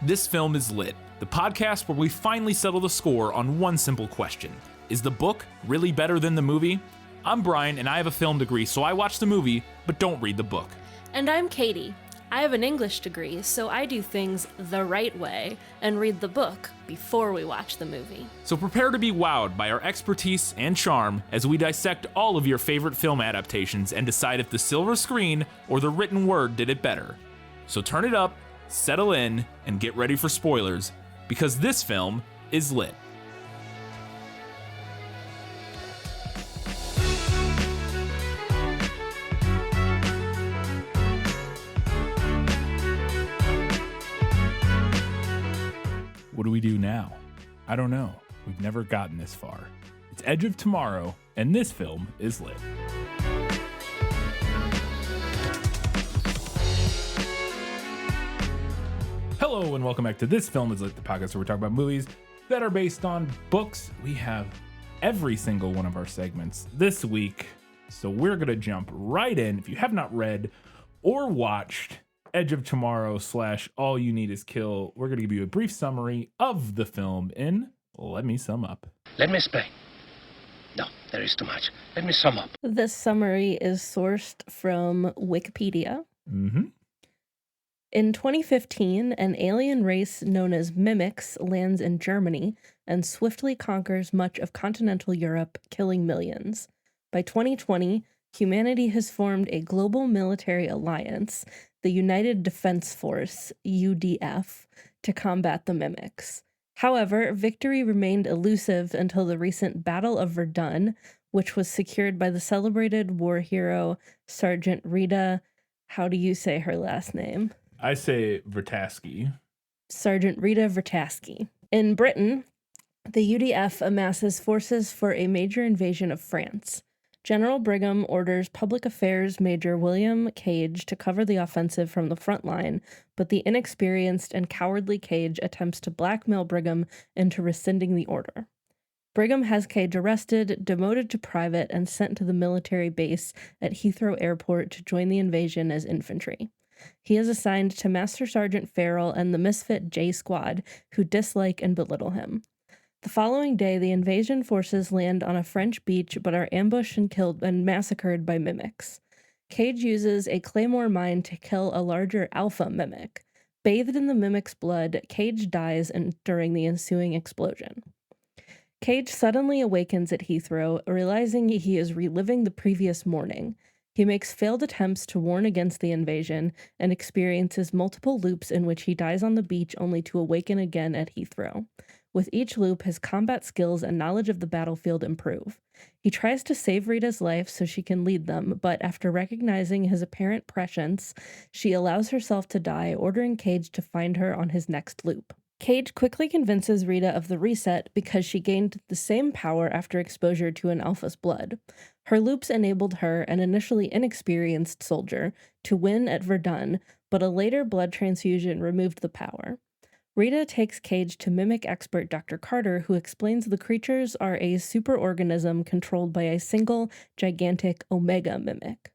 This Film is Lit, the podcast where we finally settle the score on one simple question. Is the book really better than the movie? I'm Brian, and I have a film degree, so I watch the movie, but don't read the book. And I'm Katie. I have an English degree, so I do things the right way and read the book before we watch the movie. So prepare to be wowed by our expertise and charm as we dissect all of your favorite film adaptations and decide if the silver screen or the written word did it better. So turn it up, settle in, and get ready for spoilers, because this film is lit. What do we do now? I don't know. We've never gotten this far. It's Edge of Tomorrow, and this film is lit. Hello, and welcome back to This Film is Lit, the podcast where we talk about movies that are based on books. We have every single one of our segments this week, so we're going to jump right in. If you have not read or watched Edge of Tomorrow / All You Need Is Kill, we're going to give you a brief summary of the film in Let Me Sum Up. Let me explain. No, there is too much. Let me sum up. This summary is sourced from Wikipedia. In 2015, an alien race known as mimics lands in Germany and swiftly conquers much of continental Europe, killing millions. By 2020, humanity has formed a global military alliance, the United Defense Force, UDF, to combat the mimics. However, victory remained elusive until the recent Battle of Verdun, which was secured by the celebrated war hero Sergeant Rita. How do you say her last name? I say Vertasky. Sergeant Rita Vertasky. In Britain, the UDF amasses forces for a major invasion of France. General Brigham orders Public Affairs Major William Cage to cover the offensive from the front line, but the inexperienced and cowardly Cage attempts to blackmail Brigham into rescinding the order. Brigham has Cage arrested, demoted to private, and sent to the military base at Heathrow Airport to join the invasion as infantry. He is assigned to Master Sergeant Farrell and the misfit J Squad, who dislike and belittle him. The following day, the invasion forces land on a French beach but are ambushed and killed and massacred by mimics. Cage uses a claymore mine to kill a larger alpha mimic. Bathed in the mimic's blood, Cage dies during the ensuing explosion. Cage suddenly awakens at Heathrow, realizing he is reliving the previous morning. He makes failed attempts to warn against the invasion and experiences multiple loops in which he dies on the beach only to awaken again at Heathrow. With each loop, his combat skills and knowledge of the battlefield improve. He tries to save Rita's life so she can lead them, but after recognizing his apparent prescience, she allows herself to die, ordering Cage to find her on his next loop. Cage quickly convinces Rita of the reset because she gained the same power after exposure to an alpha's blood. Her loops enabled her, an initially inexperienced soldier, to win at Verdun, but a later blood transfusion removed the power. Rita takes Cage to mimic expert Dr. Carter, who explains the creatures are a superorganism controlled by a single, gigantic Omega mimic.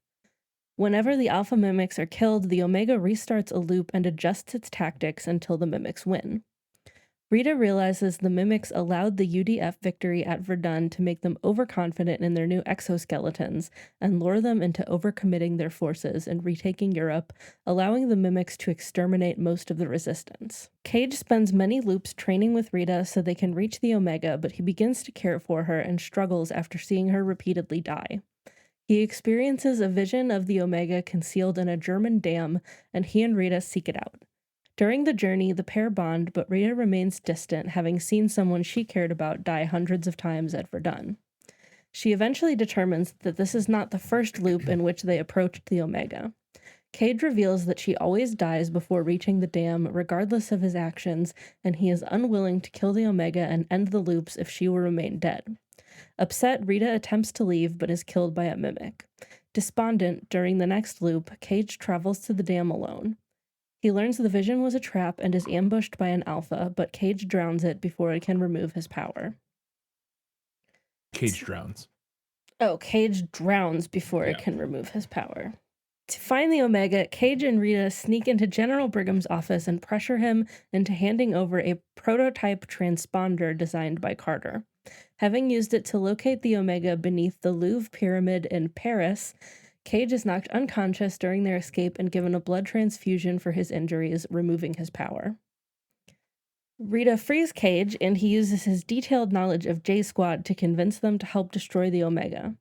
Whenever the alpha mimics are killed, the Omega restarts a loop and adjusts its tactics until the mimics win. Rita realizes the mimics allowed the UDF victory at Verdun to make them overconfident in their new exoskeletons and lure them into overcommitting their forces and retaking Europe, allowing the mimics to exterminate most of the resistance. Cage spends many loops training with Rita so they can reach the Omega, but he begins to care for her and struggles after seeing her repeatedly die. He experiences a vision of the Omega concealed in a German dam, and he and Rita seek it out. During the journey, the pair bond, but Rita remains distant, having seen someone she cared about die hundreds of times at Verdun. She eventually determines that this is not the first loop in which they approached the Omega. Cage reveals that she always dies before reaching the dam, regardless of his actions, and he is unwilling to kill the Omega and end the loops if she will remain dead. Upset, Rita attempts to leave, but is killed by a mimic. Despondent, during the next loop, Cage travels to the dam alone. He learns the vision was a trap and is ambushed by an alpha, but Cage drowns it before it can remove his power. Cage drowns. Oh, Cage drowns before it can remove his power. To find the Omega, Cage and Rita sneak into General Brigham's office and pressure him into handing over a prototype transponder designed by Carter. Having used it to locate the Omega beneath the Louvre Pyramid in Paris, Cage is knocked unconscious during their escape and given a blood transfusion for his injuries, removing his power. Rita frees Cage, and he uses his detailed knowledge of J-Squad to convince them to help destroy the Omega.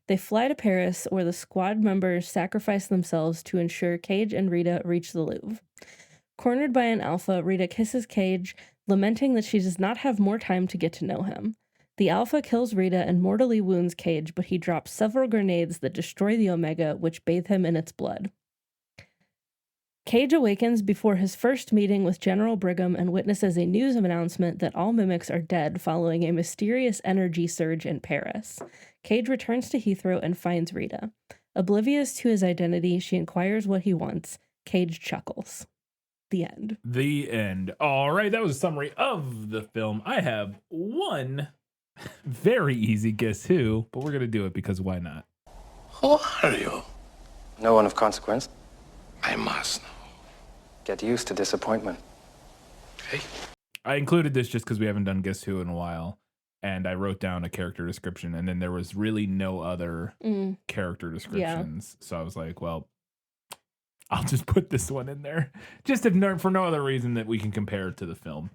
They fly to Paris, where the squad members sacrifice themselves to ensure Cage and Rita reach the Louvre. Cornered by an Alpha, Rita kisses Cage, lamenting that she does not have more time to get to know him. The Alpha kills Rita and mortally wounds Cage, but he drops several grenades that destroy the Omega, which bathe him in its blood. Cage awakens before his first meeting with General Brigham and witnesses a news announcement that all mimics are dead following a mysterious energy surge in Paris. Cage returns to Heathrow and finds Rita. Oblivious to his identity, she inquires what he wants. Cage chuckles. The end. The end. All right, that was a summary of the film. I have one very easy guess who, but we're going to do it because why not? Who are you? No one of consequence. I must know. Get used to disappointment. Okay. I included this just because we haven't done Guess Who in a while, and I wrote down a character description, and then there was really no other character descriptions. So I was like, well, I'll just put this one in there, just for no other reason that we can compare it to the film.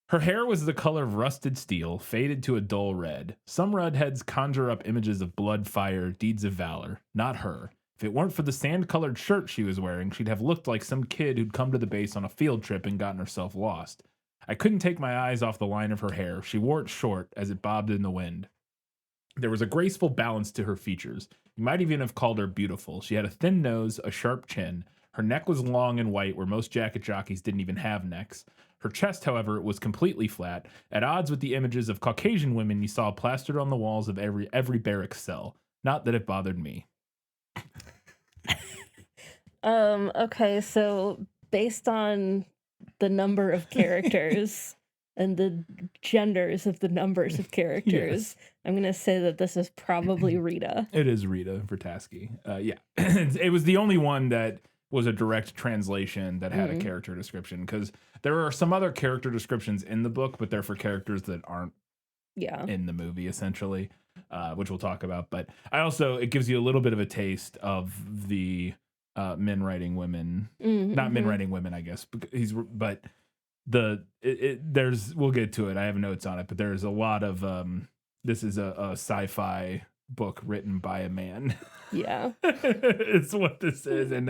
Her hair was the color of rusted steel, faded to a dull red. Some redheads conjure up images of blood, fire, deeds of valor. Not her. If it weren't for the sand-colored shirt she was wearing, she'd have looked like some kid who'd come to the base on a field trip and gotten herself lost. I couldn't take my eyes off the line of her hair. She wore it short as it bobbed in the wind. There was a graceful balance to her features. You might even have called her beautiful. She had a thin nose, a sharp chin. Her neck was long and white, where most jacket jockeys didn't even have necks. Her chest, however, was completely flat, at odds with the images of Caucasian women you saw plastered on the walls of every barrack cell. Not that it bothered me. Okay, so based on the number of characters and the genders of the numbers of characters, Yes. I'm going to say that this is probably Rita. It is Rita Vertasky. Yeah. It was the only one that was a direct translation that had a character description, because there are some other character descriptions in the book, but they're for characters that aren't in the movie, essentially, which we'll talk about. But it gives you a little bit of a taste of the men writing women, not men writing women, I guess. But we'll get to it. I have notes on it, but there's a lot of this is a sci-fi book written by a man. Yeah. It's what this is, and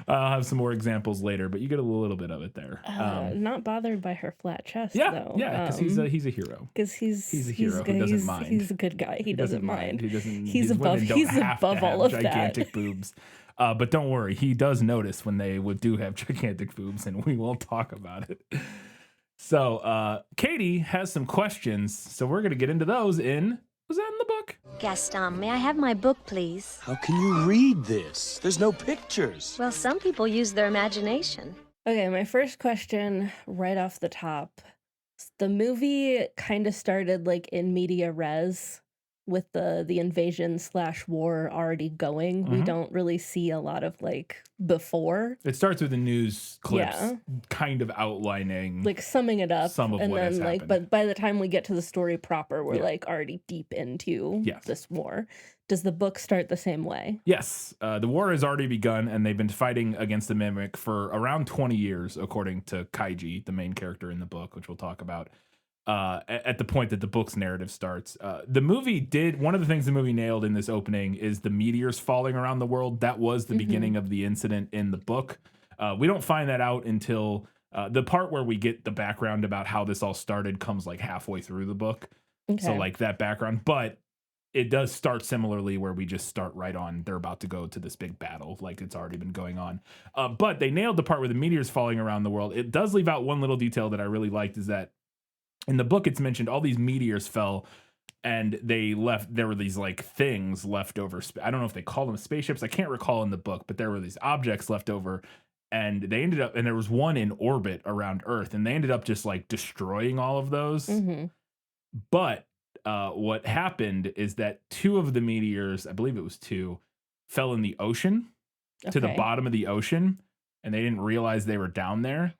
I'll have some more examples later, but you get a little bit of it there. Not bothered by her flat chest, yeah, though. Yeah, because he's a hero. Because he's a hero who doesn't mind. He's a good guy. He doesn't mind. He doesn't. He's above all of gigantic boobs. But don't worry, he does notice when they do have gigantic boobs, and we will talk about it. So Katie has some questions, so we're going to get into those was that in the book? Gaston, may I have my book, please? How can you read this? There's no pictures. Well, some people use their imagination. Okay, my first question right off the top. The movie kind of started like in media res with the invasion/war already going. We don't really see a lot of like before. It starts with the news clips kind of outlining, like summing it up, some of and what then has like happened. but by the time we get to the story proper, we're like already deep into this war. Does the book start the same way? Yes. The war has already begun, and they've been fighting against the Mimic for around 20 years, according to Kaiji, the main character in the book, which we'll talk about. At the point that the book's narrative starts. The movie one of the things the movie nailed in this opening is the meteors falling around the world. That was the beginning of the incident in the book. We don't find that out until the part where we get the background about how this all started comes like halfway through the book. Okay. So like that background, but it does start similarly where we just start right on. They're about to go to this big battle. Like it's already been going on. But they nailed the part where the meteors falling around the world. It does leave out one little detail that I really liked, is that in the book, it's mentioned all these meteors fell, and there were these like things left over. I don't know if they call them spaceships. I can't recall in the book, but there were these objects left over, and they ended up, and there was one in orbit around Earth, and they ended up just like destroying all of those. But what happened is that two of the meteors, I believe it was two, fell in the ocean to the Okay. bottom of the ocean, and they didn't realize they were down there.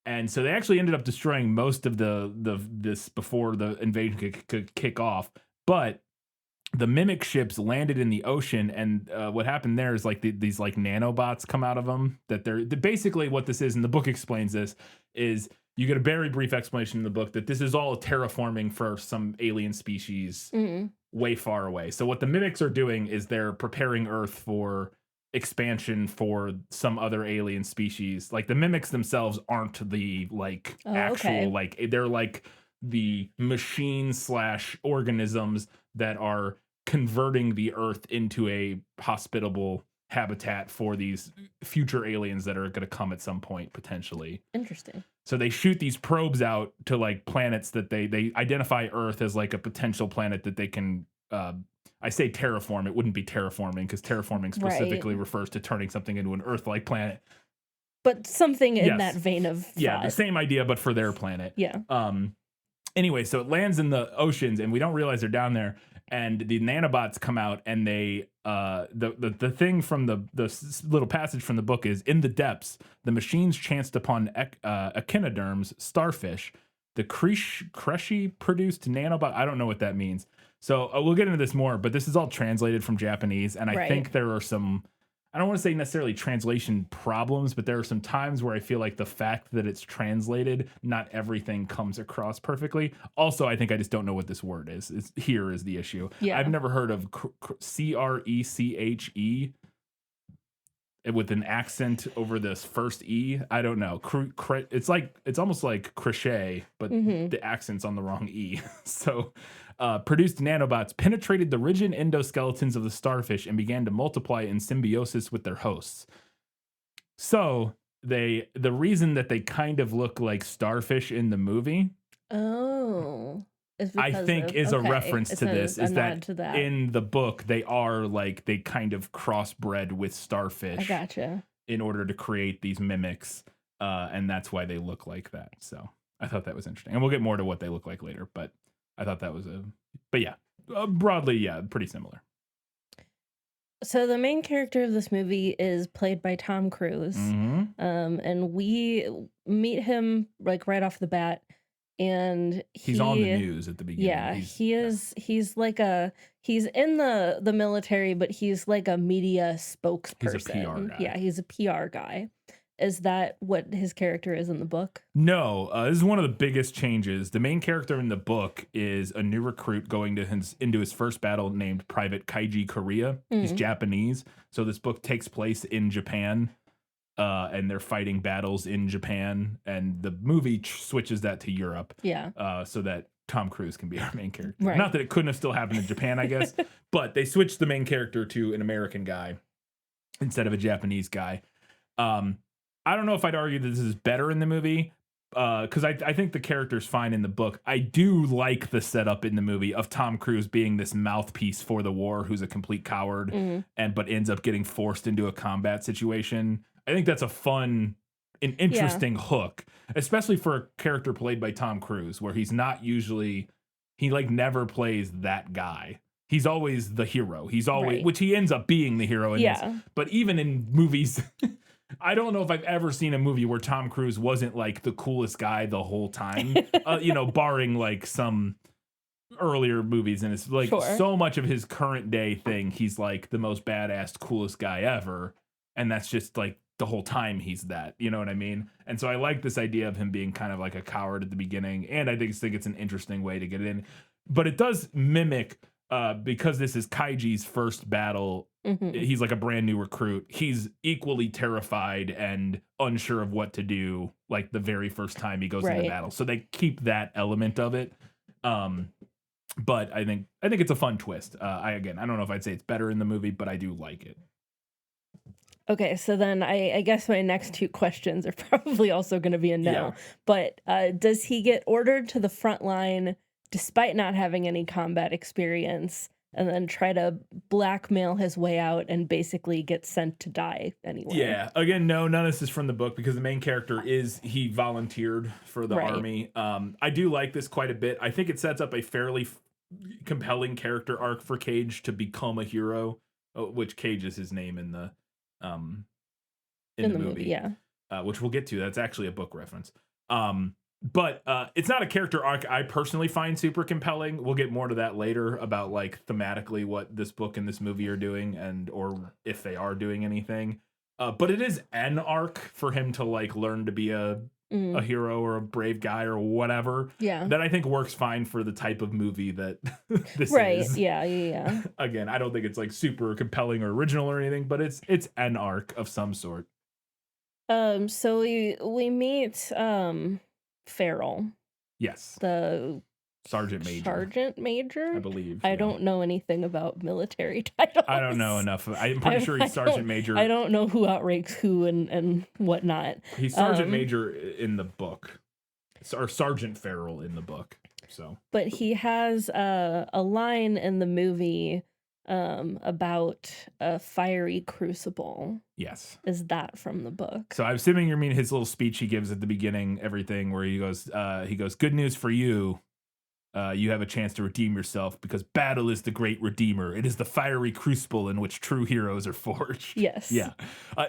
And so they actually ended up destroying most of this before the invasion could kick off. But the mimic ships landed in the ocean, and what happened there is like these like nanobots come out of them. Basically what this is, and the book explains this, is you get a very brief explanation in the book that this is all terraforming for some alien species way far away. So what the mimics are doing is they're preparing Earth for expansion for some other alien species. Like the mimics themselves aren't the like actual like they're like the machine / organisms that are converting the Earth into a hospitable habitat for these future aliens that are going to come at some point potentially. Interesting. So they shoot these probes out to like planets that they identify Earth as like a potential planet that they can I say terraform, it wouldn't be terraforming because terraforming specifically refers to turning something into an Earth-like planet. But something in that vein of thought. Yeah, the same idea, but for their planet. Yeah. Anyway, so it lands in the oceans, and we don't realize they're down there. And the nanobots come out, and they the thing from the little passage from the book is, in the depths, the machines chanced upon echinoderms, starfish. The Kreshi produced nanobot. I don't know what that means. So we'll get into this more, but this is all translated from Japanese, and I think there are some, I don't want to say necessarily translation problems, but there are some times where I feel like the fact that it's translated, not everything comes across perfectly. Also, I think I just don't know what this word is. Here is the issue. Yeah. I've never heard of Creche with an accent over this first E. I don't know. It's almost like crochet, but the accent's on the wrong E. So produced nanobots penetrated the rigid endoskeletons of the starfish and began to multiply in symbiosis with their hosts. So the reason that they kind of look like starfish in the movie, I think is a reference to this, is that in the book they kind of crossbred with starfish. I gotcha. In order to create these mimics, and that's why they look like that. So I thought that was interesting, and we'll get more to what they look like later. But I thought that was broadly, pretty similar. So the main character of this movie is played by Tom Cruise, and we meet him like right off the bat. And he's on the news at the beginning. Yeah, he's in the military, but he's like a media spokesperson. He's a PR guy. Yeah, he's a PR guy. Is that what his character is in the book? No, this is one of the biggest changes. The main character in the book is a new recruit going into his first battle named Private Kaiji Korea. He's Japanese, so this book takes place in Japan. And they're fighting battles in Japan, and the movie switches that to Europe. Yeah. So that Tom Cruise can be our main character. Right. Not that it couldn't have still happened in Japan, I guess, but they switched the main character to an American guy instead of a Japanese guy. I don't know if I'd argue that this is better in the movie, because I think the character's fine in the book. I do like the setup in the movie of Tom Cruise being this mouthpiece for the war, who's a complete coward, but ends up getting forced into a combat situation. I think that's a fun and interesting hook, especially for a character played by Tom Cruise, where he's not usually, he like never plays that guy. He's always the hero. He's always, which he ends up being the hero in this. But even in movies, I don't know if I've ever seen a movie where Tom Cruise wasn't like the coolest guy the whole time, barring like some earlier movies. And it's like so much of his current day thing, he's like the most badass, coolest guy ever. And that's just like, the whole time he's that, you know what I mean? And so I like this idea of him being kind of like a coward at the beginning, and I think it's an interesting way to get it in. But it does mimic, because this is Kaiji's first battle, he's like a brand new recruit. He's equally terrified and unsure of what to do, like the very first time he goes into battle. So they keep that element of it. But I think it's a fun twist. I don't know if I'd say it's better in the movie, but I do like it. Okay, so then I guess my next two questions are probably also going to be a no. Yeah. But does he get ordered to the front line despite not having any combat experience, and then try to blackmail his way out and basically get sent to die anyway? Yeah, again, no, none of this is from the book, because the main character he volunteered for the army. I do like this quite a bit. I think it sets up a fairly compelling character arc for Cage to become a hero. which Cage is his name in the movie, yeah. Which we'll get to. That's actually a book reference. But it's not a character arc I personally find super compelling. We'll get more to that later about like thematically what this book and this movie are doing and or if they are doing anything. But it is an arc for him to like learn to be a hero or a brave guy or whatever. Yeah. That I think works fine for the type of movie that this right. is. Yeah. Again, I don't think it's like super compelling or original or anything, but it's an arc of some sort. So we meet Farrell. Yes. The Sergeant Major, I believe. I don't know anything about military titles. I don't know enough. I'm pretty sure he's Sergeant Major. I don't know who outranks who and whatnot. He's Sergeant Major in the book, or Sergeant Farrell in the book. So, but he has a line in the movie about a fiery crucible. Yes. Is that from the book? So I'm assuming you mean his little speech he gives at the beginning, everything where he goes, good news for you. You have a chance to redeem yourself because battle is the great redeemer. It is the fiery crucible in which true heroes are forged. Yes. Yeah.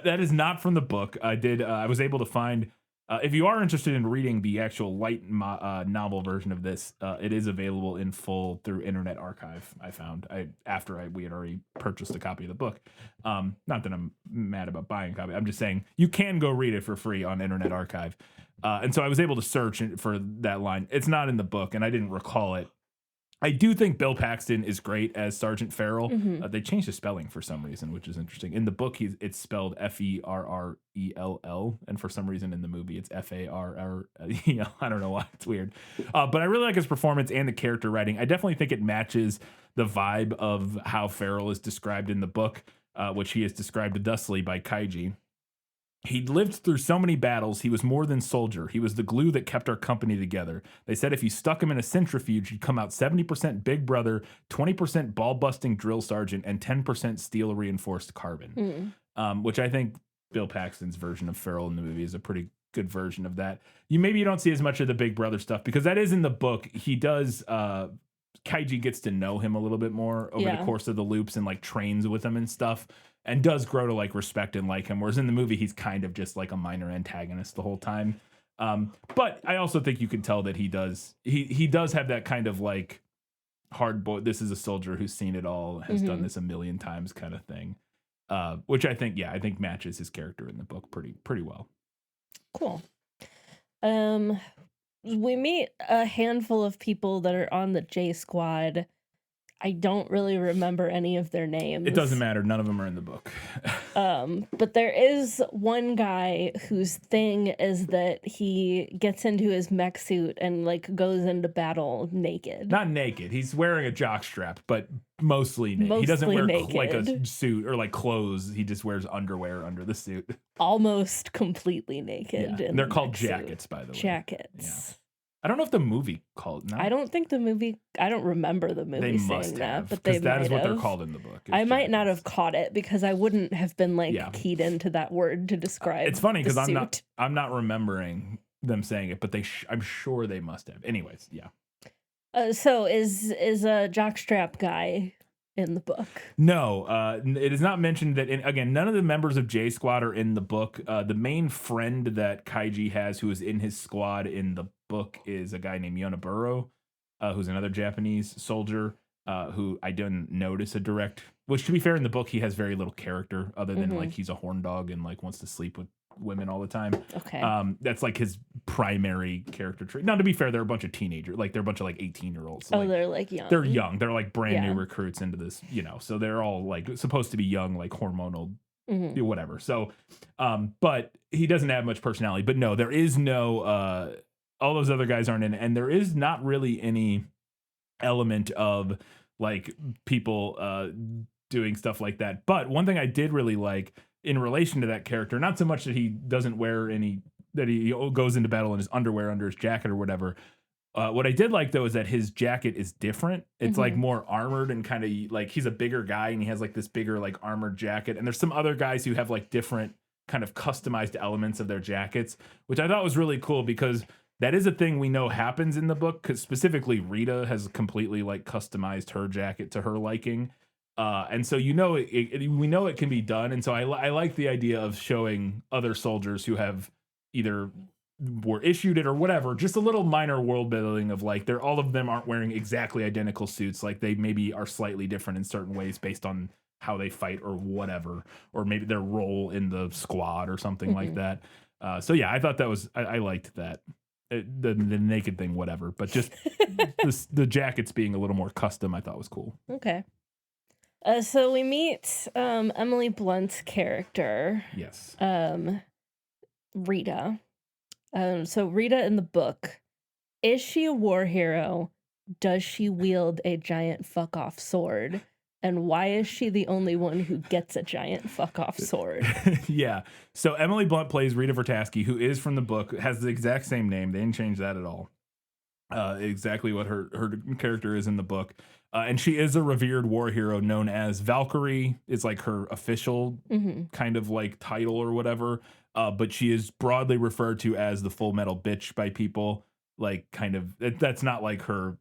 That is not from the book. I was able to find, if you are interested in reading the actual light novel version of this, it is available in full through Internet Archive. I found after we had already purchased a copy of the book. Not that I'm mad about buying a copy. I'm just saying you can go read it for free on Internet Archive. And so I was able to search for that line. It's not in the book, and I didn't recall it. I do think Bill Paxton is great as Sergeant Farrell. Mm-hmm. They changed the spelling for some reason, which is interesting. In the book, it's spelled Ferrell, and for some reason in the movie, it's Farrell. I don't know why. It's weird. But I really like his performance and the character writing. I definitely think it matches the vibe of how Farrell is described in the book, which he is described thusly by Kaiji. He'd lived through so many battles, he was more than soldier. He was the glue that kept our company together. They said if you stuck him in a centrifuge, he'd come out 70% big brother, 20% ball-busting drill sergeant, and 10% steel-reinforced carbon. Which I think Bill Paxton's version of Farrell in the movie is a pretty good version of that. Maybe you don't see as much of the big brother stuff, because that is in the book. He does... Kaiji gets to know him a little bit more over the course of the loops and like trains with him and stuff. And does grow to like respect and like him. Whereas in the movie, he's kind of just like a minor antagonist the whole time. But I also think you can tell that he does have that kind of like hard boy. This is a soldier who's seen it all, has done this a million times kind of thing. Which I think matches his character in the book pretty well. Cool. We meet a handful of people that are on the J Squad. I don't really remember any of their names. It doesn't matter. None of them are in the book. But there is one guy whose thing is that he gets into his mech suit and like goes into battle naked. Not naked. He's wearing a jockstrap, but mostly naked. He doesn't wear like a suit or like clothes. He just wears underwear under the suit. Almost completely naked. Yeah. And they're called jackets, by the way. Jackets. Yeah. I don't know if the movie called. No? I don't think the movie. I don't remember the movie they saying must that, have, but they that might is what have. they're called in the book. I might not have caught it because I wouldn't have been like keyed into that word to describe. It's funny because I'm not remembering them saying it, but I'm sure they must have. Anyways, yeah. So is a jockstrap guy in the book? No, it is not mentioned that. Again, none of the members of J Squad are in the book. The main friend that Kaiji has, who is in his squad in the book, is a guy named Yonaburo, who's another Japanese soldier, who I didn't notice a direct. Which, to be fair, in the book he has very little character other than like he's a horn dog and like wants to sleep with women all the time. Okay. That's like his primary character trait. Now, to be fair, they're a bunch of teenagers. Like they're a bunch of like 18-year-olds. So, they're like young. They're young. They're like brand new recruits into this, so they're all like supposed to be young, like hormonal, whatever. So, but he doesn't have much personality. But no, there is no. All those other guys aren't in it, and there is not really any element of like people doing stuff like that. But one thing I did really like in relation to that character, not so much that he doesn't wear that he goes into battle in his underwear under his jacket or whatever. What I did like though is that his jacket is different. It's like more armored and kind of like he's a bigger guy and he has like this bigger like armored jacket. And there's some other guys who have like different kind of customized elements of their jackets, which I thought was really cool because that is a thing we know happens in the book, because specifically Rita has completely like customized her jacket to her liking. And so we know it can be done. And so I like the idea of showing other soldiers who have either were issued it or whatever, just a little minor world building of like all of them aren't wearing exactly identical suits. Like they maybe are slightly different in certain ways based on how they fight or whatever, or maybe their role in the squad or something like that. So yeah, I thought that was, I liked that. The naked thing, whatever, but just the jackets being a little more custom, I thought was cool. Okay. So we meet Emily Blunt's character. Yes. Rita. So Rita in the book, is she a war hero? Does she wield a giant fuck off sword? And why is she the only one who gets a giant fuck off sword? Yeah. So Emily Blunt plays Rita Vertasky, who is from the book, has the exact same name. They didn't change that at all. Exactly what her character is in the book. And she is a revered war hero known as Valkyrie. Is like her official kind of like title or whatever. But she is broadly referred to as the Full Metal Bitch by people. Like kind of, that's not like her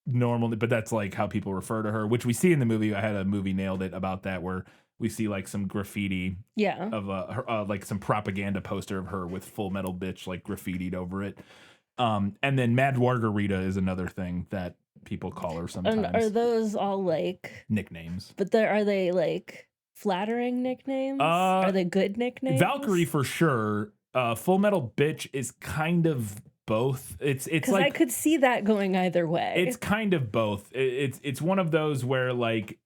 normally, but that's like how people refer to her, which we see in the movie. I had a movie nailed it about that where we see like some graffiti of her, like some propaganda poster of her with Full Metal Bitch like graffitied over it. And then Mad Margarita is another thing that people call her sometimes. And are those all like nicknames? But are they like flattering nicknames? Are they good nicknames? Valkyrie for sure. Full Metal Bitch is kind of both. It's like I could see that going either way. It's kind of both. It's one of those where like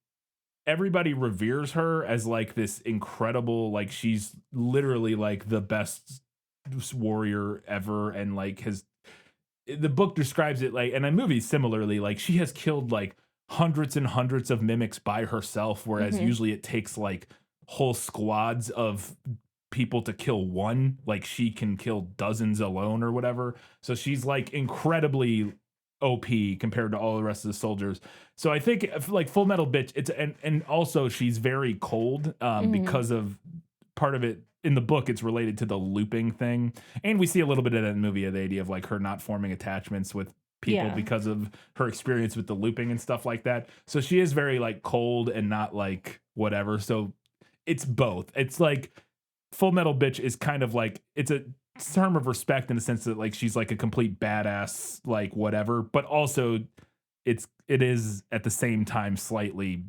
everybody reveres her as like this incredible, like she's literally like the best warrior ever, and like the book describes it like, and a movie similarly, like she has killed like hundreds and hundreds of mimics by herself, whereas usually it takes like whole squads of people to kill one. Like she can kill dozens alone or whatever. So she's like incredibly OP compared to all the rest of the soldiers. So I think like Full Metal Bitch, and also she's very cold because of part of it. In the book, it's related to the looping thing. And we see a little bit of that in the movie, the idea of like her not forming attachments with people because of her experience with the looping and stuff like that. So she is very like cold and not like whatever. So it's both. It's like Full Metal Bitch is kind of like, it's a term of respect in the sense that like she's like a complete badass, like whatever, but also it is at the same time slightly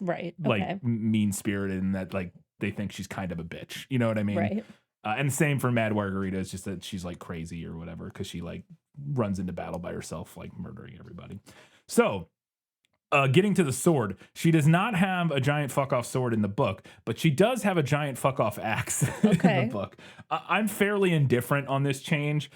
like mean spirited in that like they think she's kind of a bitch. You know what I mean? Right. And same for Mad Margarita. It's just that she's like crazy or whatever because she like runs into battle by herself, like murdering everybody. So getting to the sword, she does not have a giant fuck off sword in the book, but she does have a giant fuck off axe in the book. I'm fairly indifferent on this change.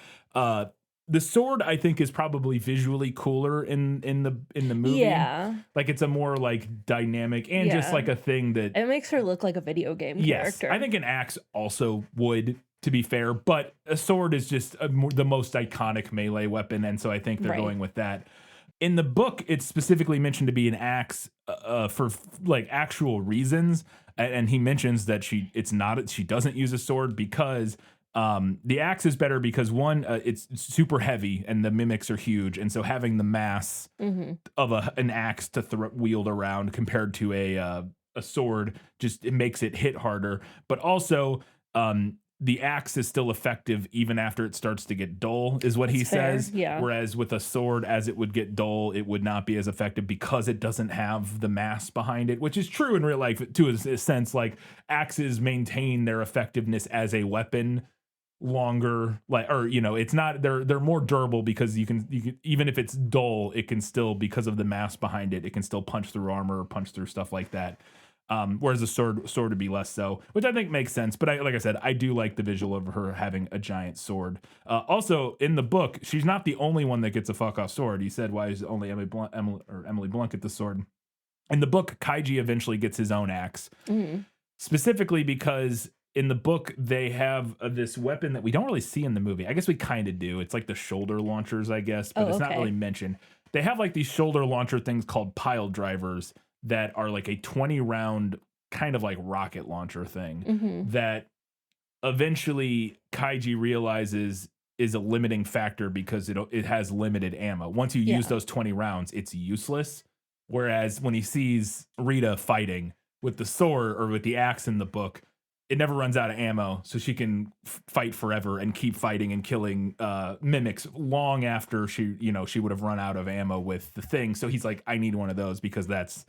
The sword, I think, is probably visually cooler in the movie. Yeah, like it's a more like dynamic and just like a thing that it makes her look like a video game character. I think an axe also would, to be fair, but a sword is just the most iconic melee weapon, and so I think they're going with that. In the book, it's specifically mentioned to be an axe for like actual reasons, and he mentions that she doesn't use a sword because. The axe is better because one, it's super heavy and the mimics are huge, and so having the mass of an axe to wield around compared to a sword just it makes it hit harder. But also, the axe is still effective even after it starts to get dull, is what he says. Yeah. Whereas with a sword, as it would get dull, it would not be as effective because it doesn't have the mass behind it, which is true in real life to a sense. Like axes maintain their effectiveness as a weapon longer, like, or you know, it's not, they're more durable because you can even if it's dull, it can still, because of the mass behind it, it can still punch through armor or punch through stuff like that. Whereas a sword would be less so, which I think makes sense. But like I said, I do like the visual of her having a giant sword. Also, in the book, she's not the only one that gets a fuck off sword. He said, "Why is only Emily Blunt get the sword?" In the book, Kaiji eventually gets his own axe, specifically because in the book, they have this weapon that we don't really see in the movie. I guess we kind of do. It's like the shoulder launchers, I guess, but it's not really mentioned. They have like these shoulder launcher things called pile drivers that are like a 20-round kind of like rocket launcher thing that eventually Kaiji realizes is a limiting factor because it has limited ammo. Once you use those 20 rounds, it's useless. Whereas when he sees Rita fighting with the sword or with the axe in the book, it never runs out of ammo, so she can fight forever and keep fighting and killing mimics long after she would have run out of ammo with the thing. So he's like, I need one of those because that's.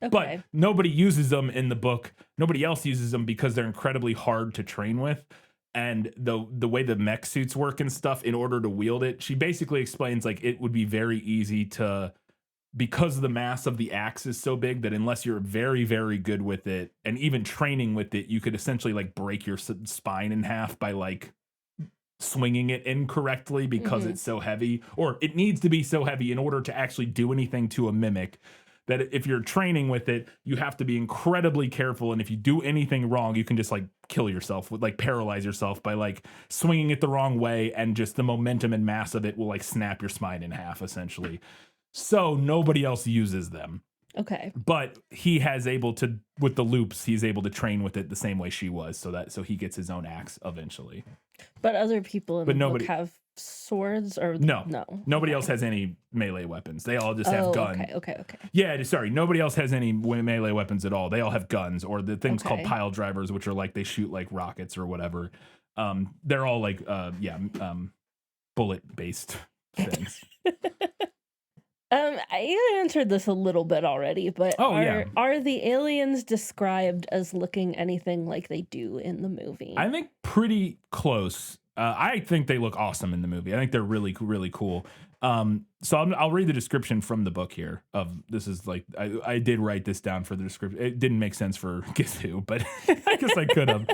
Okay. But nobody uses them in the book. Nobody else uses them because they're incredibly hard to train with. And the way the mech suits work and stuff, in order to wield it, she basically explains like it would be very easy to. Because the mass of the axe is so big that unless you're very, very good with it and even training with it, you could essentially like break your spine in half by like swinging it incorrectly because it's so heavy, or it needs to be so heavy in order to actually do anything to a mimic that if you're training with it, you have to be incredibly careful. And if you do anything wrong, you can just like kill yourself, with like paralyze yourself by like swinging it the wrong way. And just the momentum and mass of it will like snap your spine in half essentially. So nobody else uses them. Okay. But he has able to, with the loops, he's able to train with it the same way she was, so he gets his own axe eventually. But other people in the book have swords or no. Nobody okay. else has any melee weapons. They all just have guns. Okay. Yeah, sorry. Nobody else has any melee weapons at all. They all have guns or the things called pile drivers, which are like they shoot like rockets or whatever. They're all like bullet based things. I answered this a little bit already, but are the aliens described as looking anything like they do in the movie? I think pretty close. I think they look awesome in the movie. I think they're really, really cool. So I'll read the description from the book here. This is like I did write this down for the description. It didn't make sense for Gizhu, but I guess I could have.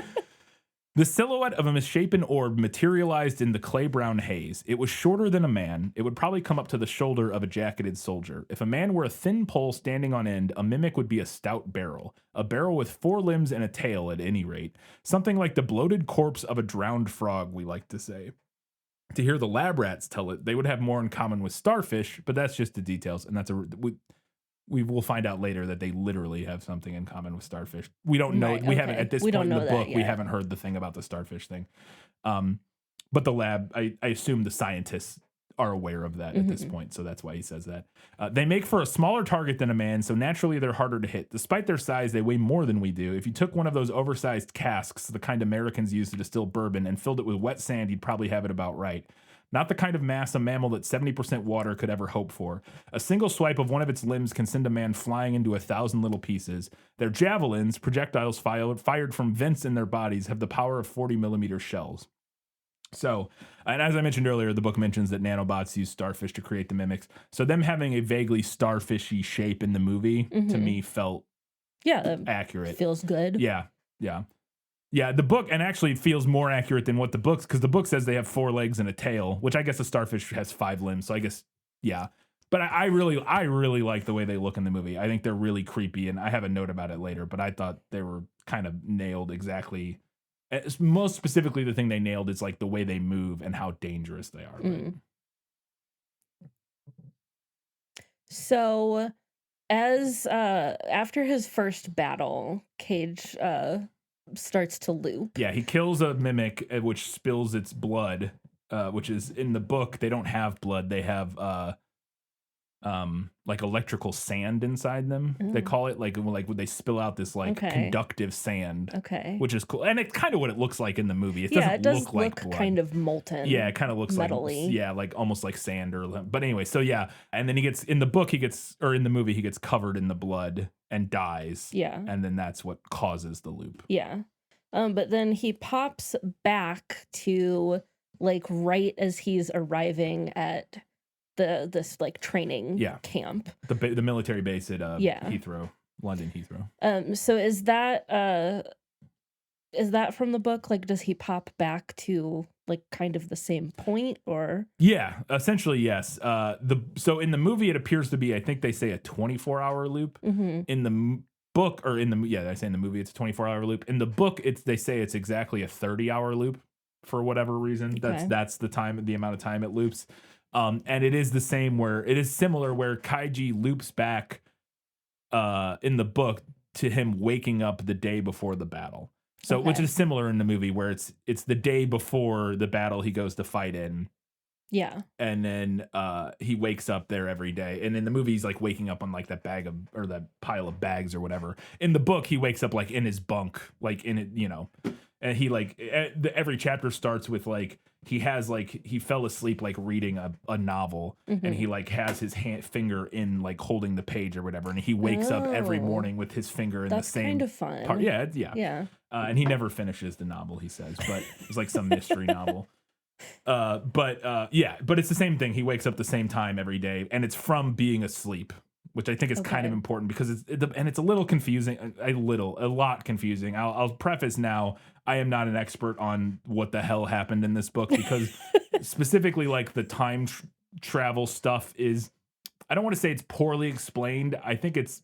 The silhouette of a misshapen orb materialized in the clay-brown haze. It was shorter than a man. It would probably come up to the shoulder of a jacketed soldier. If a man were a thin pole standing on end, a mimic would be a stout barrel. A barrel with 4 limbs and a tail, at any rate. Something like the bloated corpse of a drowned frog, we like to say. To hear the lab rats tell it, they would have more in common with starfish, but that's just the details, and we will find out later that they literally have something in common with starfish. We don't know. Right, we haven't at this point in the book. Yet. We haven't heard the thing about the starfish thing. But the lab, I assume the scientists are aware of that at this point, so that's why he says that. They make for a smaller target than a man, so naturally they're harder to hit. Despite their size, they weigh more than we do. If you took one of those oversized casks, the kind Americans use to distill bourbon, and filled it with wet sand, you'd probably have it about right. Not the kind of mass a mammal that 70% water could ever hope for. A single swipe of one of its limbs can send a man flying into 1,000 little pieces. Their javelins, projectiles fired from vents in their bodies, have the power of 40mm shells. So, and as I mentioned earlier, the book mentions that nanobots use starfish to create the mimics. So them having a vaguely starfishy shape in the movie, to me, felt accurate. Feels good. Yeah. Yeah, the book, and actually it feels more accurate than what the book's, because the book says they have 4 legs and a tail, which I guess a starfish has 5 limbs, so I guess, yeah. But I really like the way they look in the movie. I think they're really creepy, and I have a note about it later, but I thought they were kind of nailed exactly. Most specifically, the thing they nailed is like the way they move and how dangerous they are. Right? So, as after his first battle, Cage starts to loop. Yeah, he kills a mimic, which spills its blood, which is in the book. They don't have blood. They have like electrical sand inside them. They call it like when they spill out this like conductive sand. Okay. Which is cool. And it's kind of what it looks like in the movie. It does look like blood. Kind of molten. Yeah, it kind of looks metally. like almost like sand but anyway, so yeah. And then in the movie he gets covered in the blood and dies. Yeah. And then that's what causes the loop. Yeah. But then he pops back to like right as he's arriving at this like training camp. The military base at Heathrow, London Heathrow. So is that from the book? Like, does he pop back to like kind of the same point, or? Yeah, essentially yes. So in the movie it appears to be, I think they say a 24-hour loop. In the book, or I say in the movie it's a 24-hour loop. In the book they say it's exactly a 30-hour loop for whatever reason. That's the amount of time it loops. And it is the same it is similar where Kaiji loops back in the book to him waking up the day before the battle. So which is similar in the movie where it's the day before the battle he goes to fight in. Yeah. And then he wakes up there every day. And in the movie, he's like waking up on like that bag of, or that pile of bags or whatever. In the book, he wakes up like in his bunk, like in it, you know, and he like, every chapter starts with like, he fell asleep like reading a novel, and he like has his finger in like holding the page or whatever. And he wakes up every morning with his finger in the That's same kind of fun. part. Yeah. Yeah. Yeah. And he never finishes the novel, he says, but it's like some mystery novel. But it's the same thing. He wakes up the same time every day, and it's from being asleep, which I think is kind of important because it's a little confusing, a lot confusing. I'll preface now, I am not an expert on what the hell happened in this book, because specifically like the time travel stuff is, I don't want to say it's poorly explained. I think it's